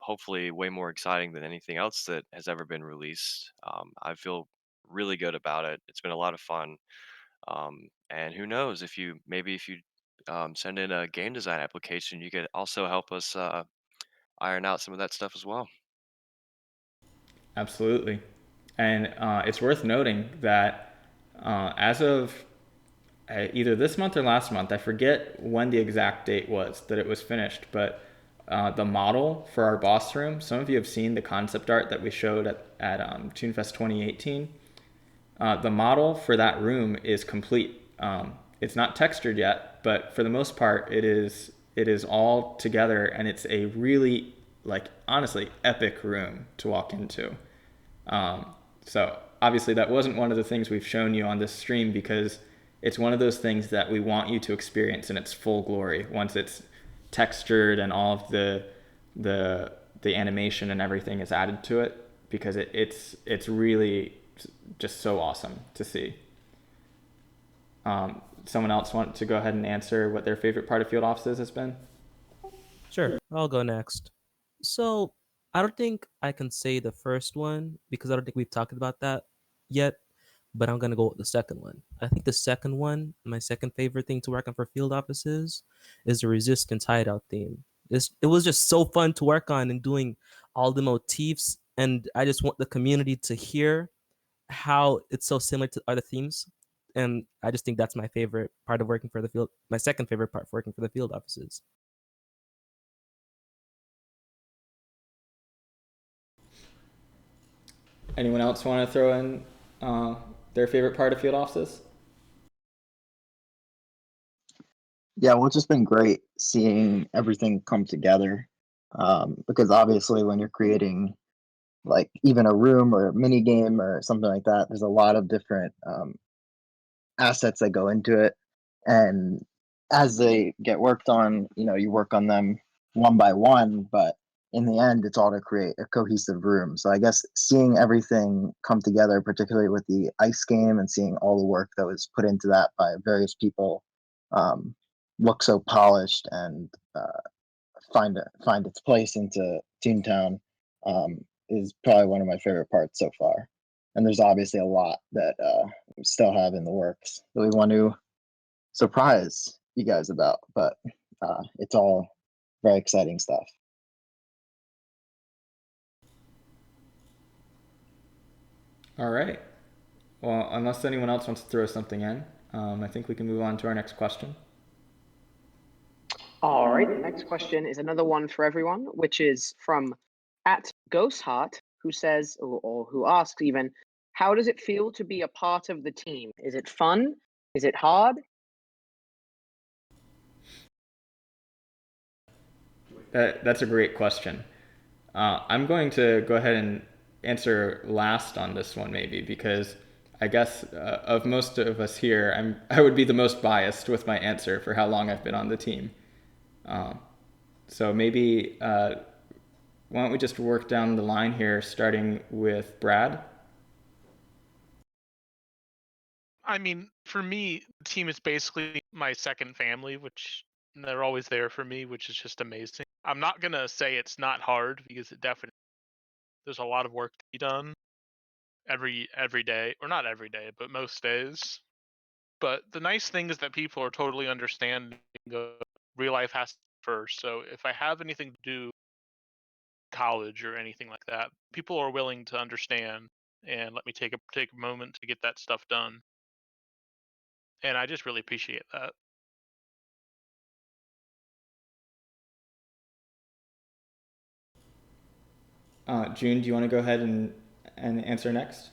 hopefully way more exciting than anything else that has ever been released. I feel really good about it. It's been a lot of fun, and who knows, if you send in a game design application, you could also help us iron out some of that stuff as well. Absolutely. And it's worth noting that as of either this month or last month, I forget when the exact date was that it was finished, but the model for our boss room, some of you have seen the concept art that we showed at ToonFest 2018. The model for that room is complete. It's not textured yet, but for the most part, it is all together, and it's a really, like, honestly epic room to walk into. So obviously that wasn't one of the things we've shown you on this stream, because it's one of those things that we want you to experience in its full glory once it's textured and all of the animation and everything is added to it, because it's really just so awesome to see. Someone else want to go ahead and answer what their favorite part of field offices has been? Sure, I'll go next. So I don't think I can say the first one because I don't think we've talked about that yet, but I'm gonna go with the second one. I think the second one, my second favorite thing to work on for field offices, is the Resistance Hideout theme. It was just so fun to work on and doing all the motifs, and I just want the community to hear how it's so similar to other themes. And I just think that's my favorite part of working for the field. My second favorite part of working for the field offices. Anyone else want to throw in their favorite part of field offices? Yeah, well, it's just been great seeing everything come together. Because obviously, when you're creating like even a room or a mini game or something like that, there's a lot of different assets that go into it, and as they get worked on, you work on them one by one, but in the end, it's all to create a cohesive room. So I guess seeing everything come together, particularly with the ice game and seeing all the work that was put into that by various people, um, look so polished and find its place into Toontown, is probably one of my favorite parts so far. And there's obviously a lot that we still have in the works that we want to surprise you guys about, but it's all very exciting stuff. All right. Well, unless anyone else wants to throw something in, I think we can move on to our next question. All right, the next question is another one for everyone, which is from @GhostHeart, who says, or who asks even, how does it feel to be a part of the team? Is it fun? Is it hard? That's a great question. I'm going to go ahead and answer last on this one, maybe, because I guess of most of us here, I would be the most biased with my answer for how long I've been on the team. So maybe why don't we just work down the line here, starting with Brad? I mean, for me, the team is basically my second family, which they're always there for me, which is just amazing. I'm not gonna say it's not hard because it definitely there's a lot of work to be done every day, or not every day, but most days. But the nice thing is that people are totally understanding of real life has to come first. So if I have anything to do college or anything like that, people are willing to understand and let me take a moment to get that stuff done. And I just really appreciate that. June, do you want to go ahead and answer next?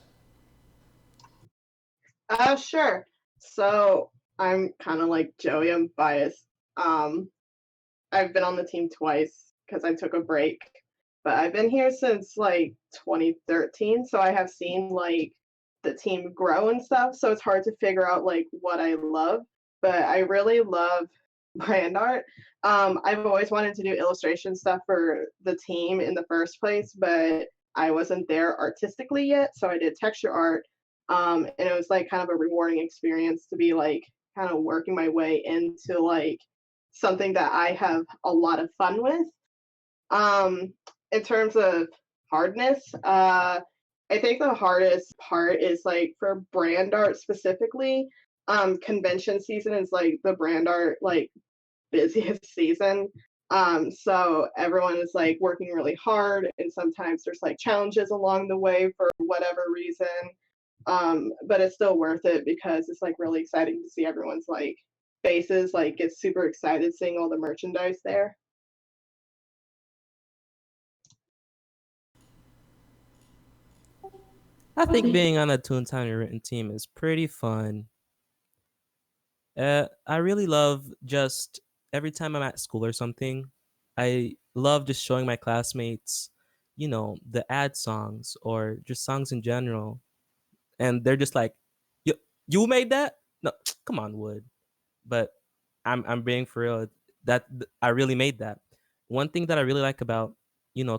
Sure. So I'm kind of like Joey. I'm biased. I've been on the team twice because I took a break, but I've been here since like 2013. So I have seen like the team grow and stuff. So it's hard to figure out like what I love, but I really love brand art. I've always wanted to do illustration stuff for the team in the first place, but I wasn't there artistically yet. So I did texture art. And it was like kind of a rewarding experience to be like kind of working my way into like something that I have a lot of fun with. In terms of hardness, I think the hardest part is like for brand art specifically. Convention season is like the brand art like busiest season. So everyone is like working really hard, and sometimes there's like challenges along the way for whatever reason. But it's still worth it because it's like really exciting to see everyone's like faces like get super excited seeing all the merchandise there. I think being on a Toontown Rewritten team is pretty fun. I really love just every time I'm at school or something, I love just showing my classmates, the ad songs or just songs in general. And they're just like, you made that? No, come on, Wood. But I'm being for real. I really made that. One thing that I really like about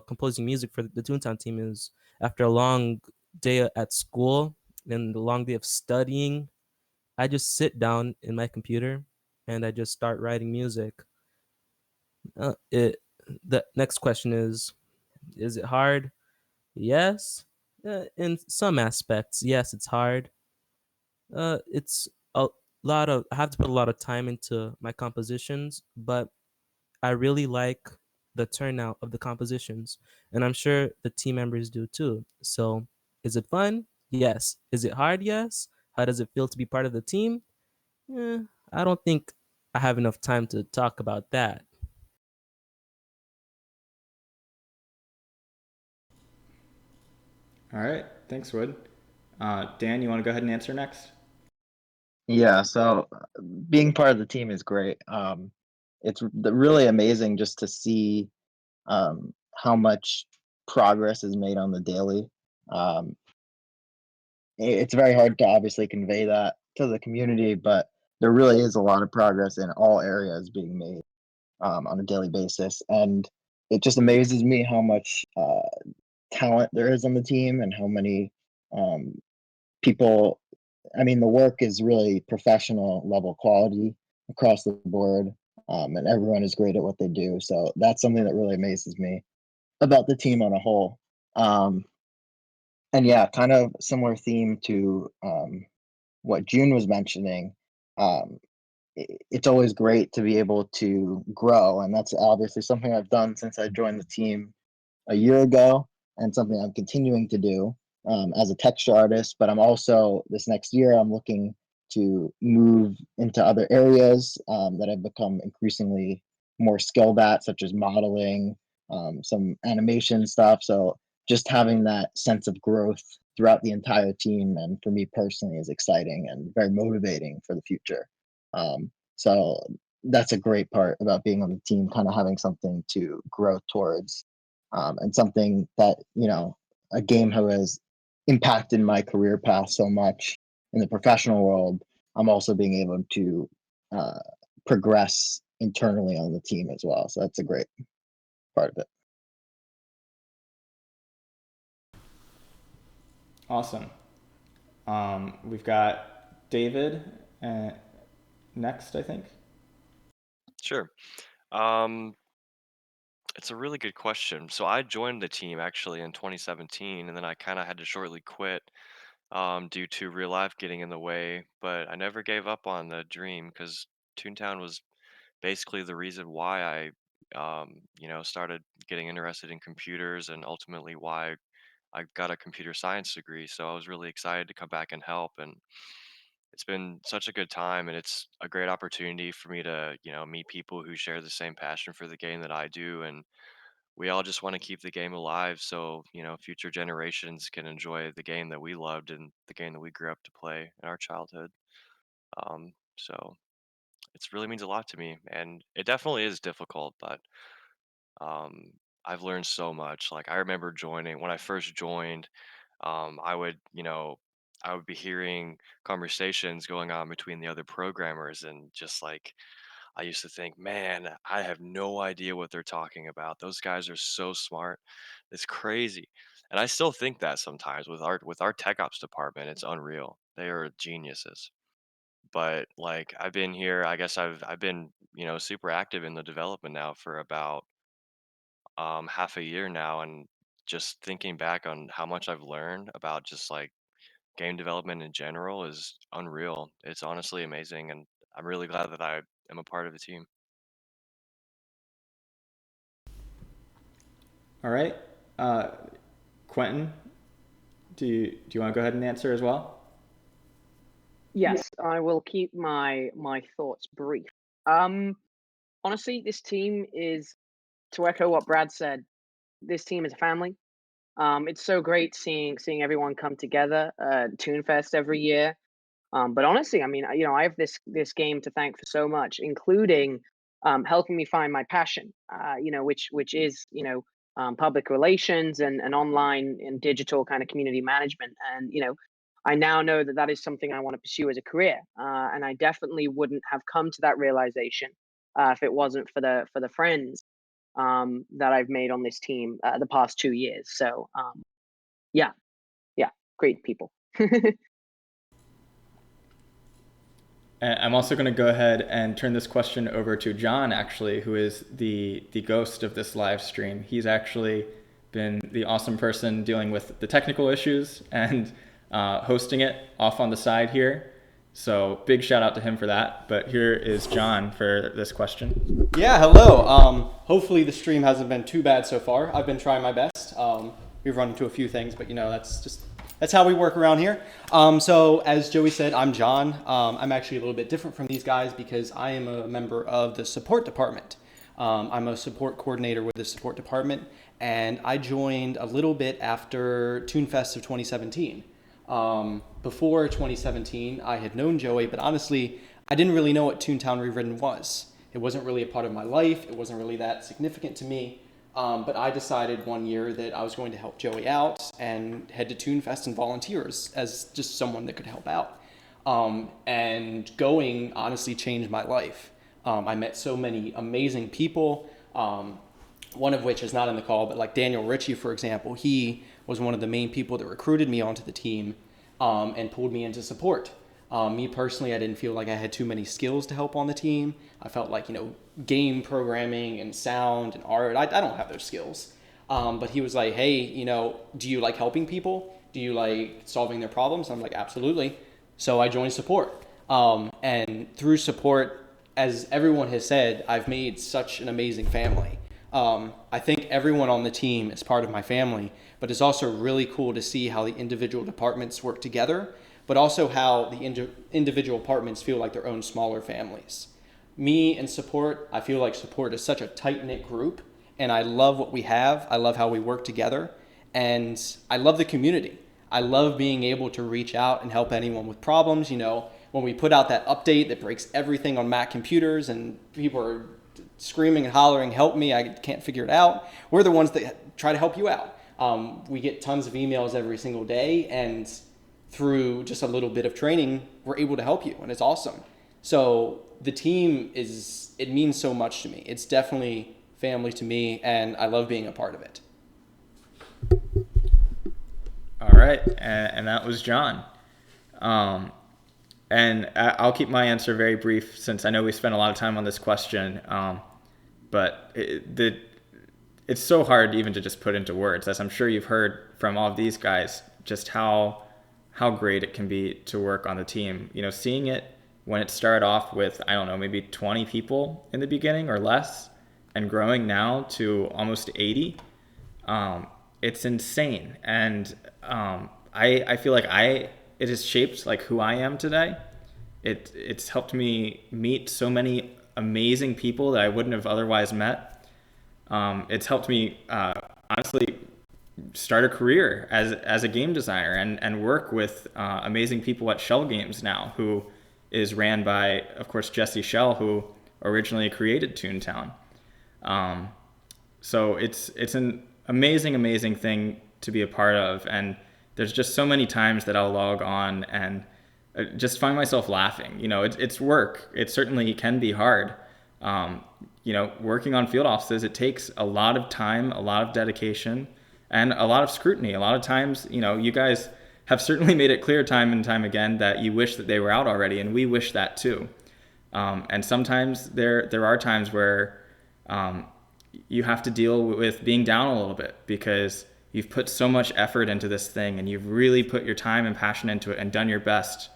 composing music for the Toontown team is after a long day at school and a long day of studying, I just sit down in my computer and I just start writing music. It The next question is it hard? Yes. In some aspects, yes, it's hard. It's a I have to put a lot of time into my compositions, but I really like the turnout of the compositions, and I'm sure the team members do too. So, is it fun? Yes. Is it hard? Yes. How does it feel to be part of the team? Eh, I don't think I have enough time to talk about that. All right, thanks, Wood. Dan, you want to go ahead and answer next? Yeah, so being part of the team is great. It's really amazing just to see how much progress is made on the daily. Um, it's very hard to obviously convey that to the community, but there really is a lot of progress in all areas being made on a daily basis, and it just amazes me how much talent there is on the team and how many um, people. I mean, the work is really professional level quality across the board, and everyone is great at what they do. So that's something that really amazes me about the team on a whole. And yeah, kind of similar theme to what June was mentioning. Um, it's always great to be able to grow, and that's obviously something I've done since I joined the team a year ago, and something I'm continuing to do as a texture artist. But I'm also this next year I'm looking to move into other areas that I've become increasingly more skilled at, such as modeling, some animation stuff. So just having that sense of growth throughout the entire team, and for me personally, is exciting and very motivating for the future. So that's a great part about being on the team, kind of having something to grow towards, and something that, a game who has impacted my career path so much in the professional world. I'm also being able to uh, progress internally on the team as well. So that's a great part of it. Awesome. We've got David next, I think. Sure. It's a really good question. So I joined the team actually in 2017, and then I kind of had to shortly quit due to real life getting in the way. But I never gave up on the dream because Toontown was basically the reason why I started getting interested in computers, and ultimately why I got a computer science degree. So I was really excited to come back and help. And it's been such a good time, and it's a great opportunity for me to, meet people who share the same passion for the game that I do. And we all just want to keep the game alive so, future generations can enjoy the game that we loved and the game that we grew up to play in our childhood. So it really means a lot to me, and it definitely is difficult, but um, I've learned so much. Like, I remember joining when I first joined. I would, I would be hearing conversations going on between the other programmers, and just like I used to think, man, I have no idea what they're talking about. Those guys are so smart. It's crazy. And I still think that sometimes with our tech ops department, it's unreal. They are geniuses. But like I've been here, I guess I've been, super active in the development now for about half a year now, and just thinking back on how much I've learned about just like game development in general is unreal. It's honestly amazing, and I'm really glad that I am a part of the team. All right. Quentin, do you want to go ahead and answer as well? Yes, I will keep my thoughts brief. Honestly, this team is, to echo what Brad said, this team is a family. It's so great seeing everyone come together at ToonFest every year. But honestly, I mean, I have this game to thank for so much, including helping me find my passion. Which is public relations and online and digital kind of community management. And I now know that that is something I want to pursue as a career. And I definitely wouldn't have come to that realization if it wasn't for the friends that I've made on this team the past 2 years. So yeah, yeah, great people. And I'm also going to go ahead and turn this question over to John, actually, who is the ghost of this live stream. He's actually been the awesome person dealing with the technical issues and hosting it off on the side here. So big shout out to him for that. But here is John for this question. Yeah, hello. Hopefully the stream hasn't been too bad so far. I've been trying my best. We've run into a few things, but that's how we work around here. So as Joey said, I'm John. I'm actually a little bit different from these guys because I am a member of the support department. I'm a support coordinator with the support department, and I joined a little bit after ToonFest of 2017. Before 2017, I had known Joey, but honestly, I didn't really know what Toontown Rewritten was. It wasn't really a part of my life. It wasn't really that significant to me. But I decided one year that I was going to help Joey out and head to ToonFest and volunteer as just someone that could help out. And going honestly changed my life. I met so many amazing people, one of which is not in the call, but like Daniel Ritchie, for example, he was one of the main people that recruited me onto the team and pulled me into support. Me personally, I didn't feel like I had too many skills to help on the team. I felt like, game programming and sound and art, I don't have those skills. But he was like, hey, do you like helping people? Do you like solving their problems? I'm like, absolutely. So I joined support. And through support, as everyone has said, I've made such an amazing family. I think everyone on the team is part of my family, but it's also really cool to see how the individual departments work together, but also how the individual departments feel like their own smaller families. me and support, I feel like support is such a tight-knit group, and I love what we have. I love how we work together, and I love the community. I love being able to reach out and help anyone with problems. You know, when we put out that update that breaks everything on Mac computers and people are screaming and hollering, help me, I can't figure it out, we're the ones that try to help you out. We get tons of emails every single day, and through just a little bit of training, we're able to help you, and it's awesome. So the team it means so much to me. It's definitely family to me, and I love being a part of it. All right, and that was John. And I'll keep my answer very brief since I know we spent a lot of time on this question. But it's so hard even to just put into words, as I'm sure you've heard from all of these guys, just how great it can be to work on the team. You know, seeing it when it started off with, I don't know, maybe 20 people in the beginning or less, and growing now to almost 80, it's insane. And I feel like it has shaped like who I am today. It's helped me meet so many amazing people that I wouldn't have otherwise met. It's helped me honestly start a career as a game designer and work with amazing people at Shell Games now, who is ran by, of course, Jesse Shell, who originally created Toontown. So it's an amazing thing to be a part of, and there's just so many times that I'll log on and just find myself laughing. You know, it's work. It certainly can be hard. You know, working on field offices, it takes a lot of time, a lot of dedication, and a lot of scrutiny. A lot of times, you know, you guys have certainly made it clear time and time again that you wish that they were out already, and we wish that too. And sometimes there are times where you have to deal with being down a little bit because you've put so much effort into this thing and you've really put your time and passion into it and done your best.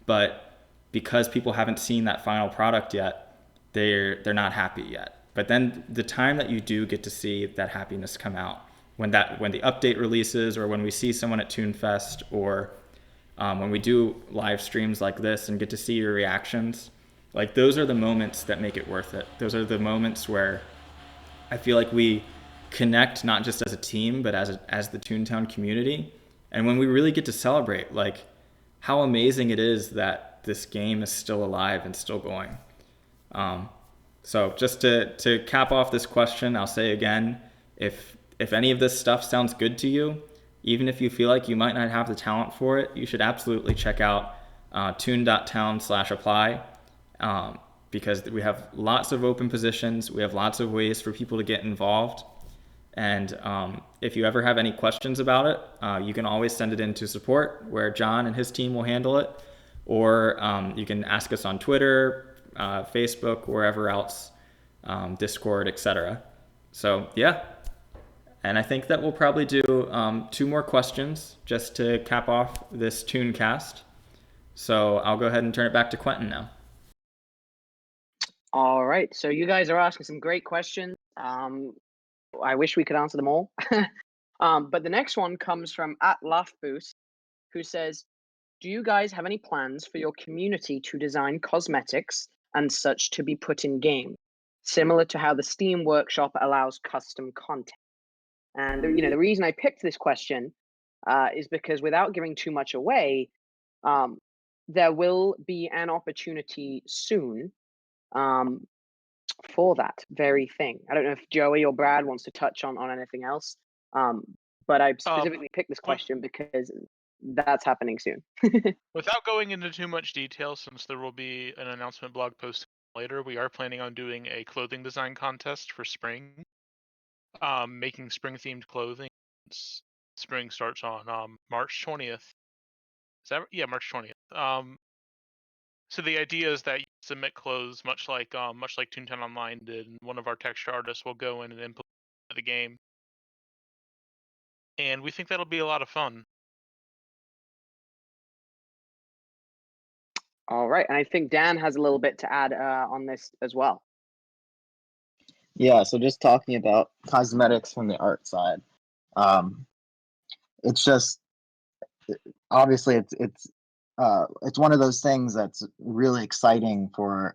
But because people haven't seen that final product yet, they're not happy yet. But then the time that you do get to see that happiness come out, when the update releases, or when we see someone at ToonFest, or when we do live streams like this and get to see your reactions, like those are the moments that make it worth it. Those are the moments where I feel like we connect not just as a team, but as the Toontown community. And when we really get to celebrate, like how amazing it is that this game is still alive and still going. So just to cap off this question, I'll say again, if any of this stuff sounds good to you, even if you feel like you might not have the talent for it, you should absolutely check out toon.town/apply, because we have lots of open positions. We have lots of ways for people to get involved. And if you ever have any questions about it, you can always send it into support, where John and his team will handle it. Or you can ask us on Twitter, Facebook, wherever else, Discord, etc. So yeah. And I think that we'll probably do 2 more questions just to cap off this ToonCast. So I'll go ahead and turn it back to Quentin now. All right. So you guys are asking some great questions. I wish we could answer them all. But the next one comes from @LaughBoost, who says, do you guys have any plans for your community to design cosmetics and such to be put in game, similar to how the Steam Workshop allows custom content? And the reason I picked this question is because, without giving too much away, there will be an opportunity soon for that very thing. I don't know if Joey or Brad wants to touch on anything else, but I specifically picked this question because that's happening soon. Without going into too much detail, since there will be an announcement blog post later, we are planning on doing a clothing design contest for spring. Making spring-themed clothing. Spring starts on March 20th. March 20th. So the idea is that you submit clothes much like Toontown Online did, and one of our texture artists will go in and implement the game. And we think that'll be a lot of fun. All right, and I think Dan has a little bit to add on this as well. Yeah, so just talking about cosmetics from the art side, it's just obviously it's it's one of those things that's really exciting for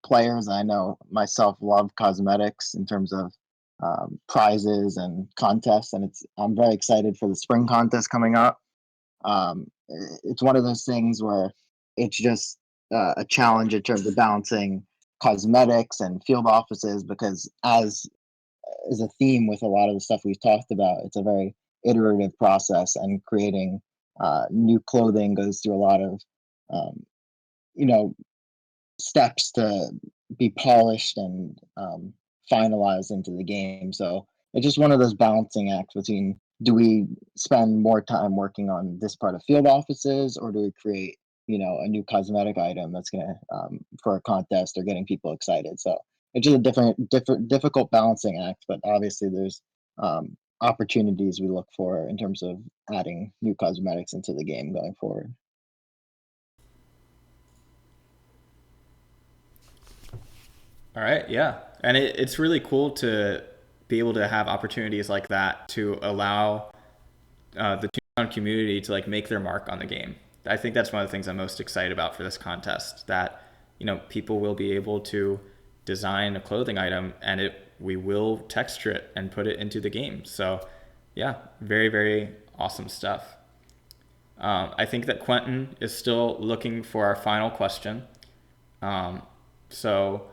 players. I know myself love cosmetics in terms of prizes and contests, and I'm very excited for the spring contest coming up. It's one of those things where it's just a challenge in terms of balancing cosmetics and field offices, because as is a theme with a lot of the stuff we've talked about, it's a very iterative process, and creating new clothing goes through a lot of um, you know steps to be polished and finalized into the game. So it's just one of those balancing acts between, do we spend more time working on this part of field offices, or do we create a new cosmetic item that's gonna for a contest or getting people excited. So it's just a different difficult balancing act, but obviously there's opportunities we look for in terms of adding new cosmetics into the game going forward. All right, yeah. And it's really cool to be able to have opportunities like that to allow the Toontown community to like make their mark on the game. I think that's one of the things I'm most excited about for this contest, that people will be able to design a clothing item, and we will texture it and put it into the game. So yeah, very, very awesome stuff. I think that Quentin is still looking for our final question. So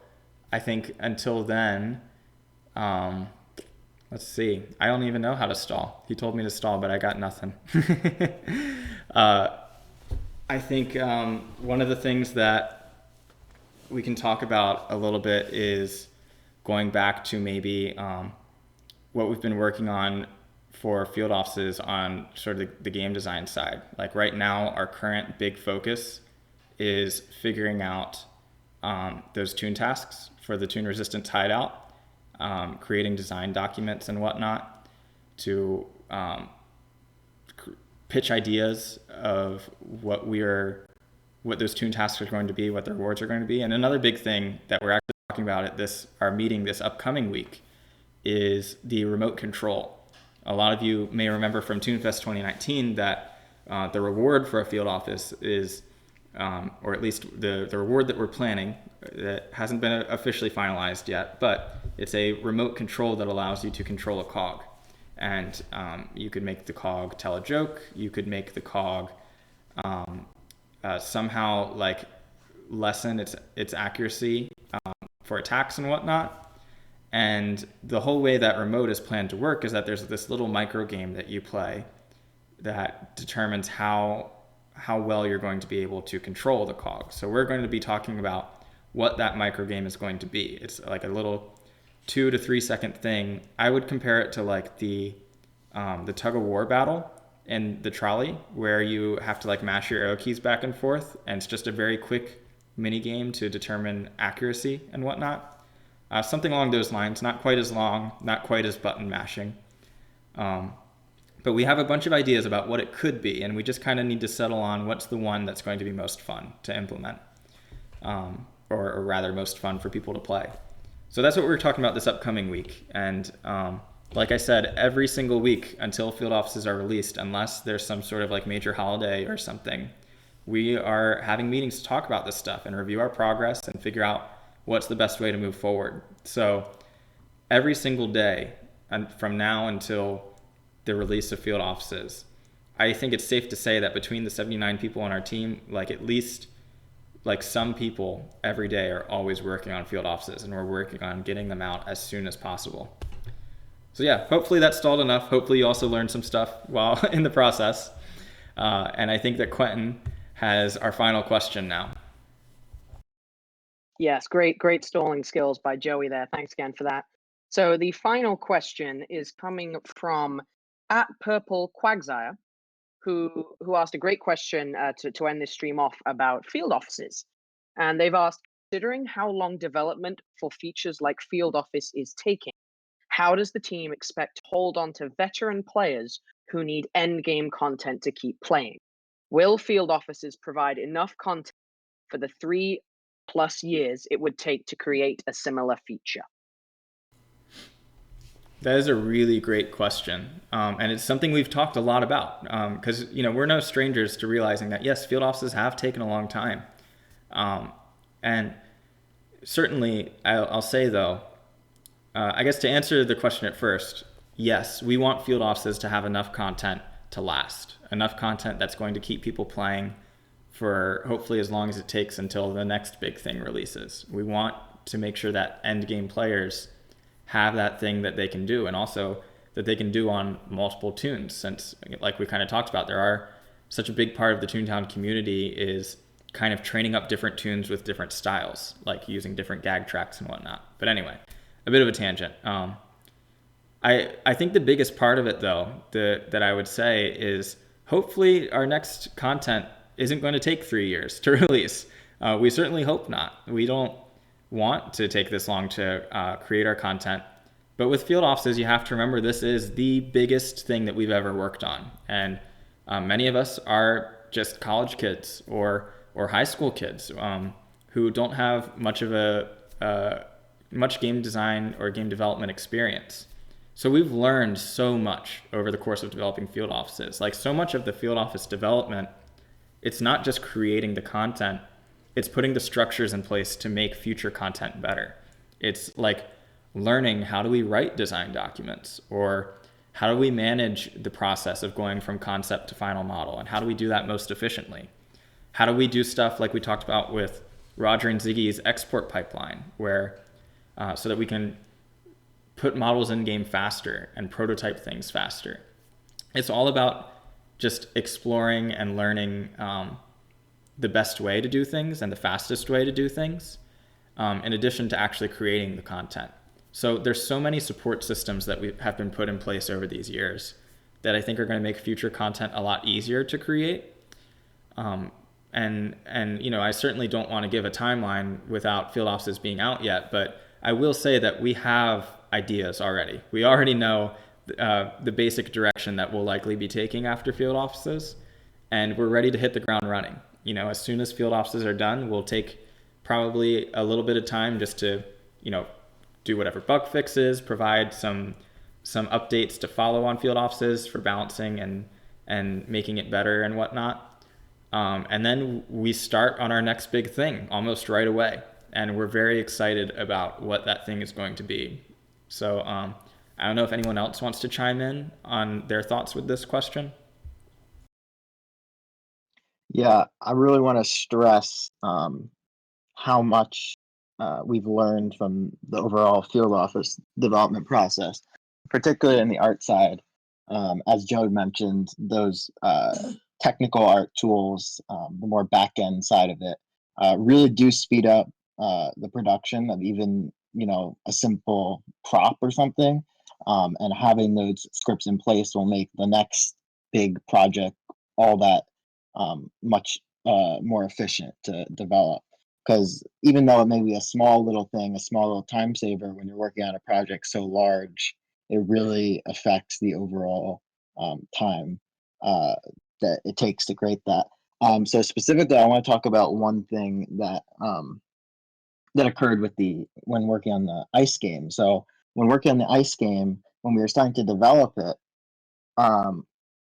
I think until then, let's see. I don't even know how to stall. He told me to stall, but I got nothing. I think one of the things that we can talk about a little bit is going back to maybe what we've been working on for field offices on sort of the game design side. Like right now, our current big focus is figuring out those ToonTasks for the tune resistant hideout, creating design documents and whatnot to pitch ideas of what those ToonTasks are going to be, what the rewards are going to be. And another big thing that we're actually talking about at our meeting this upcoming week is the remote control. A lot of you may remember from ToonFest 2019 that the reward for a field office is, or at least the reward that we're planning, that hasn't been officially finalized yet, but it's a remote control that allows you to control a cog. And you could make the cog tell a joke. You could make the cog somehow like lessen its accuracy for attacks and whatnot. And the whole way that remote is planned to work is that there's this little micro game that you play that determines how well you're going to be able to control the cog. So we're going to be talking about what that micro game is going to be. It's like a little 2 to 3 second thing. I would compare it to like the tug of war battle in the trolley, where you have to like mash your arrow keys back and forth, and it's just a very quick mini game to determine accuracy and whatnot. Something along those lines, not quite as long, not quite as button mashing. But we have a bunch of ideas about what it could be, and we just kind of need to settle on what's the one that's going to be most fun to implement, or rather most fun for people to play. So that's what we're talking about this upcoming week. And like I said, every single week until field offices are released, unless there's some sort of like major holiday or something, we are having meetings to talk about this stuff and review our progress and figure out what's the best way to move forward. So every single day, and from now until the release of field offices, I think it's safe to say that between the 79 people on our team, like at least like some people every day are always working on field offices, and we're working on getting them out as soon as possible. So yeah, hopefully that stalled enough. Hopefully you also learned some stuff while in the process. And I think that Quentin has our final question now. Yes, great stalling skills by Joey there. Thanks again for that. So the final question is coming from @PurpleQuagsire, who asked a great question to end this stream off about field offices. And they've asked, considering how long development for features like field office is taking, how does the team expect to hold on to veteran players who need end game content to keep playing? Will field offices provide enough content for the 3+ years it would take to create a similar feature? That is a really great question, and it's something we've talked a lot about because we're no strangers to realizing that yes, field offices have taken a long time, and certainly I'll say though, I guess to answer the question at first, yes, we want field offices to have enough content to last, enough content that's going to keep people playing for hopefully as long as it takes until the next big thing releases. We want to make sure that end game players have that thing that they can do, and also that they can do on multiple tunes, since like we kind of talked about, there are such a big part of the Toontown community is kind of training up different tunes with different styles, like using different gag tracks and whatnot. But anyway, a bit of a tangent. I think the biggest part of it though, that I would say is hopefully our next content isn't going to take 3 years to release. We certainly hope not. We don't want to take this long to create our content. But with field offices, you have to remember this is the biggest thing that we've ever worked on. And many of us are just college kids or high school kids who don't have much of much game design or game development experience. So we've learned so much over the course of developing field offices. Like, so much of the field office development, it's not just creating the content, it's putting the structures in place to make future content better. It's like learning, how do we write design documents, or how do we manage the process of going from concept to final model, and how do we do that most efficiently? How do we do stuff like we talked about with Roger and Ziggy's export pipeline, where so that we can put models in game faster and prototype things faster. It's all about just exploring and learning the best way to do things and the fastest way to do things, in addition to actually creating the content. So there's so many support systems that have been put in place over these years that I think are going to make future content a lot easier to create. And I certainly don't want to give a timeline without field offices being out yet, but I will say that we have ideas already. We already know the basic direction that we'll likely be taking after field offices, and we're ready to hit the ground running. As soon as field offices are done, we'll take probably a little bit of time just to, do whatever bug fixes, provide some updates to follow on field offices for balancing and making it better and whatnot. And then we start on our next big thing almost right away. And we're very excited about what that thing is going to be. So I don't know if anyone else wants to chime in on their thoughts with this question. Yeah, I really want to stress how much we've learned from the overall field office development process, particularly in the art side. As Joe mentioned, those technical art tools, the more back-end side of it, really do speed up the production of even a simple prop or something, and having those scripts in place will make the next big project all that much more efficient to develop. Because even though it may be a small little thing, a small little time saver, when you're working on a project so large, it really affects the overall time that it takes to create that. So specifically, I want to talk about one thing that that occurred when working on the ice game. So when working on the ice game, when we were starting to develop it,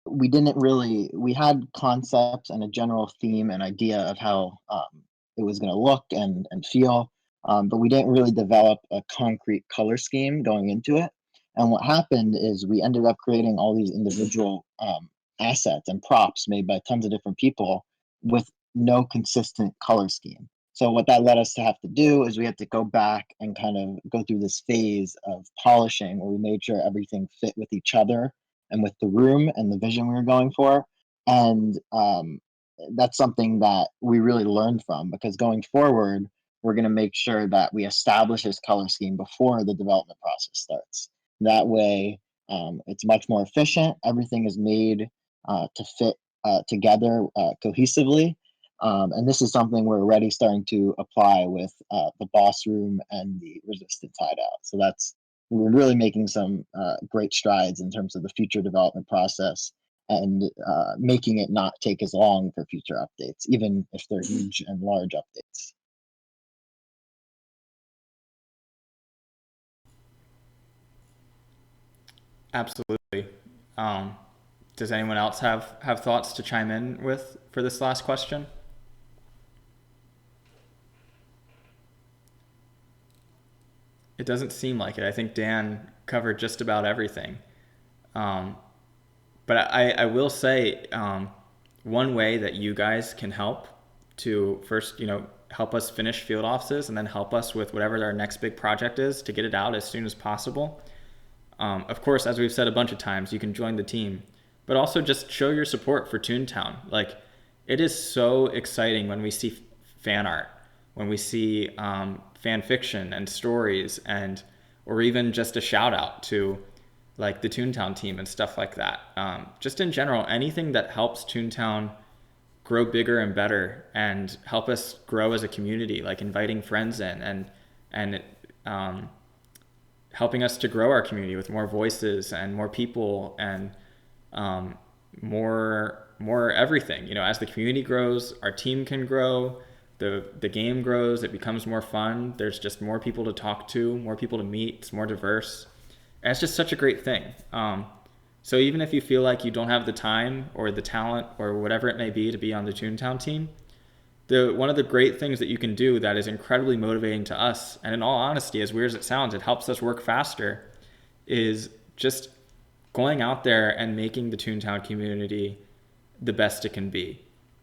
we had concepts and a general theme and idea of how it was going to look and feel, but we didn't really develop a concrete color scheme going into it. And what happened is we ended up creating all these individual assets and props made by tons of different people with no consistent color scheme. So what that led us to have to do is we had to go back and kind of go through this phase of polishing where we made sure everything fit with each other and with the room and the vision we were going for. And that's something that we really learned from, because going forward, we're going to make sure that we establish this color scheme before the development process starts. That way, it's much more efficient. Everything is made to fit together cohesively. And this is something we're already starting to apply with the boss room and the resistance hideout. So we're really making some great strides in terms of the future development process and making it not take as long for future updates, even if they're huge and large updates. Absolutely. Um, does anyone else have thoughts to chime in with for this last question? It doesn't seem like it. I think Dan covered just about everything. Um, but I will say one way that you guys can help to first, help us finish field offices and then help us with whatever our next big project is to get it out as soon as possible. Of course, as we've said a bunch of times, you can join the team, but also just show your support for Toontown. Like, it is so exciting when we see fan art, when we see fan fiction and stories, or even just a shout out to like the Toontown team and stuff like that. Just in general, anything that helps Toontown grow bigger and better and help us grow as a community, like inviting friends in and um, helping us to grow our community with more voices and more people and um, more everything. As the community grows, our team can grow. The game grows. It becomes more fun. There's just more people to talk to, more people to meet. It's more diverse. And it's just such a great thing. So even if you feel like you don't have the time or the talent or whatever it may be to be on the Toontown team, one of the great things that you can do that is incredibly motivating to us, and in all honesty, as weird as it sounds, it helps us work faster, is just going out there and making the Toontown community the best it can be.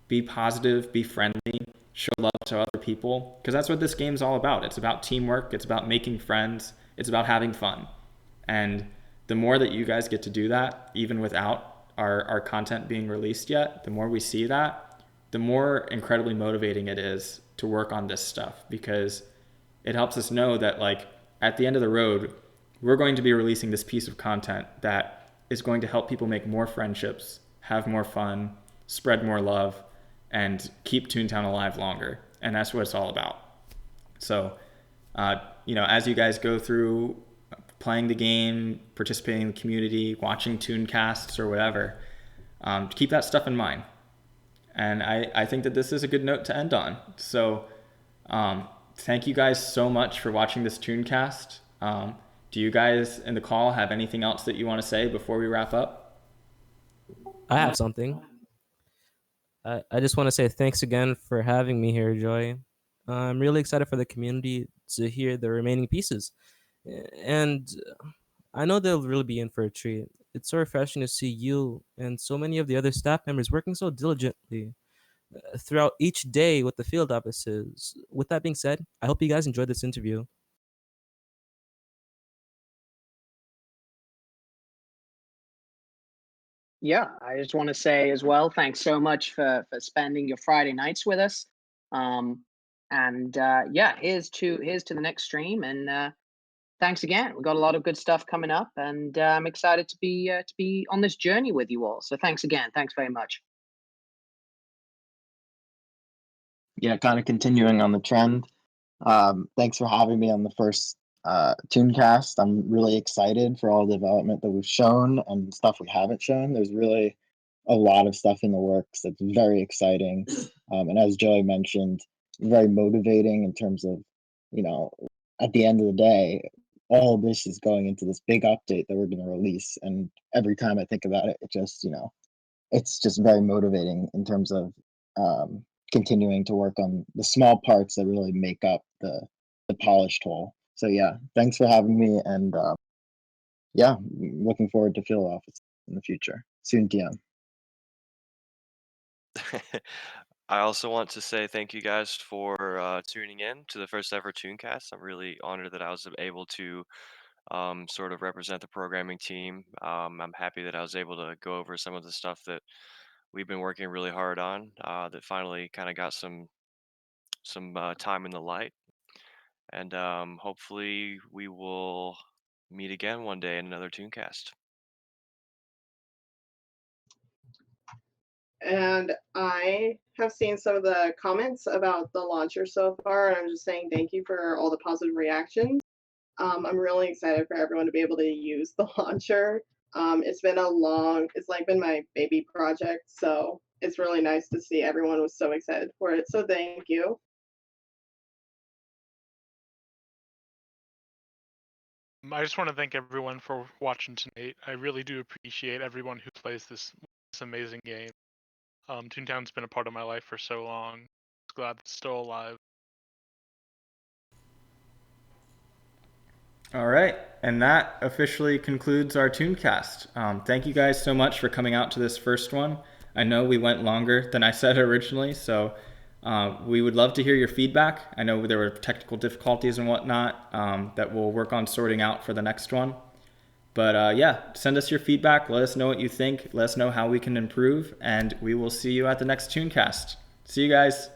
Be positive, be friendly, show love to other people, because that's what this game's all about. It's about teamwork, it's about making friends, it's about having fun. And the more that you guys get to do that, even without our content being released yet, the more we see that, the more incredibly motivating it is to work on this stuff, because it helps us know that, like, at the end of the road, we're going to be releasing this piece of content that is going to help people make more friendships, have more fun, spread more love, and keep Toontown alive longer. And that's what it's all about. So, as you guys go through playing the game, participating in the community, watching ToonCasts or whatever, keep that stuff in mind. And I think that this is a good note to end on. So thank you guys so much for watching this ToonCast. Do you guys in the call have anything else that you want to say before we wrap up? I have something. I just want to say thanks again for having me here, Joy. I'm really excited for the community to hear the remaining pieces. And I know they'll really be in for a treat. It's so refreshing to see you and so many of the other staff members working so diligently throughout each day with the field offices. With that being said, I hope you guys enjoyed this interview. Yeah, I just want to say as well, thanks so much for spending your Friday nights with us. Yeah, here's to the next stream, and thanks again. We've got a lot of good stuff coming up, and I'm excited to be on this journey with you all. So thanks again. Thanks very much. Yeah, kind of continuing on the trend. Thanks for having me on the first ToonCast. I'm really excited for all the development that we've shown and stuff we haven't shown. There's really a lot of stuff in the works that's very exciting. And as Joey mentioned, very motivating in terms of, at the end of the day, all this is going into this big update that we're going to release. And every time I think about it, it just, it's just very motivating in terms of continuing to work on the small parts that really make up the polished whole. So yeah, thanks for having me, and yeah, looking forward to field office in the future. Soon, TM. I also want to say thank you guys for tuning in to the first ever ToonCast. I'm really honored that I was able to sort of represent the programming team. I'm happy that I was able to go over some of the stuff that we've been working really hard on, that finally kind of got some time in the light. And hopefully we will meet again one day in another ToonCast. And I have seen some of the comments about the launcher so far, and I'm just saying thank you for all the positive reactions. I'm really excited for everyone to be able to use the launcher. It's like been my baby project, so it's really nice to see everyone was so excited for it. So thank you. I just want to thank everyone for watching tonight. I really do appreciate everyone who plays this amazing game. Toontown's been a part of my life for so long. Glad it's still alive. All right, and that officially concludes our ToonCast. Thank you guys so much for coming out to this first one. I know we went longer than I said originally, so we would love to hear your feedback. I know there were technical difficulties and whatnot that we'll work on sorting out for the next one. But yeah, send us your feedback. Let us know what you think. Let us know how we can improve, and we will see you at the next ToonCast. See you guys.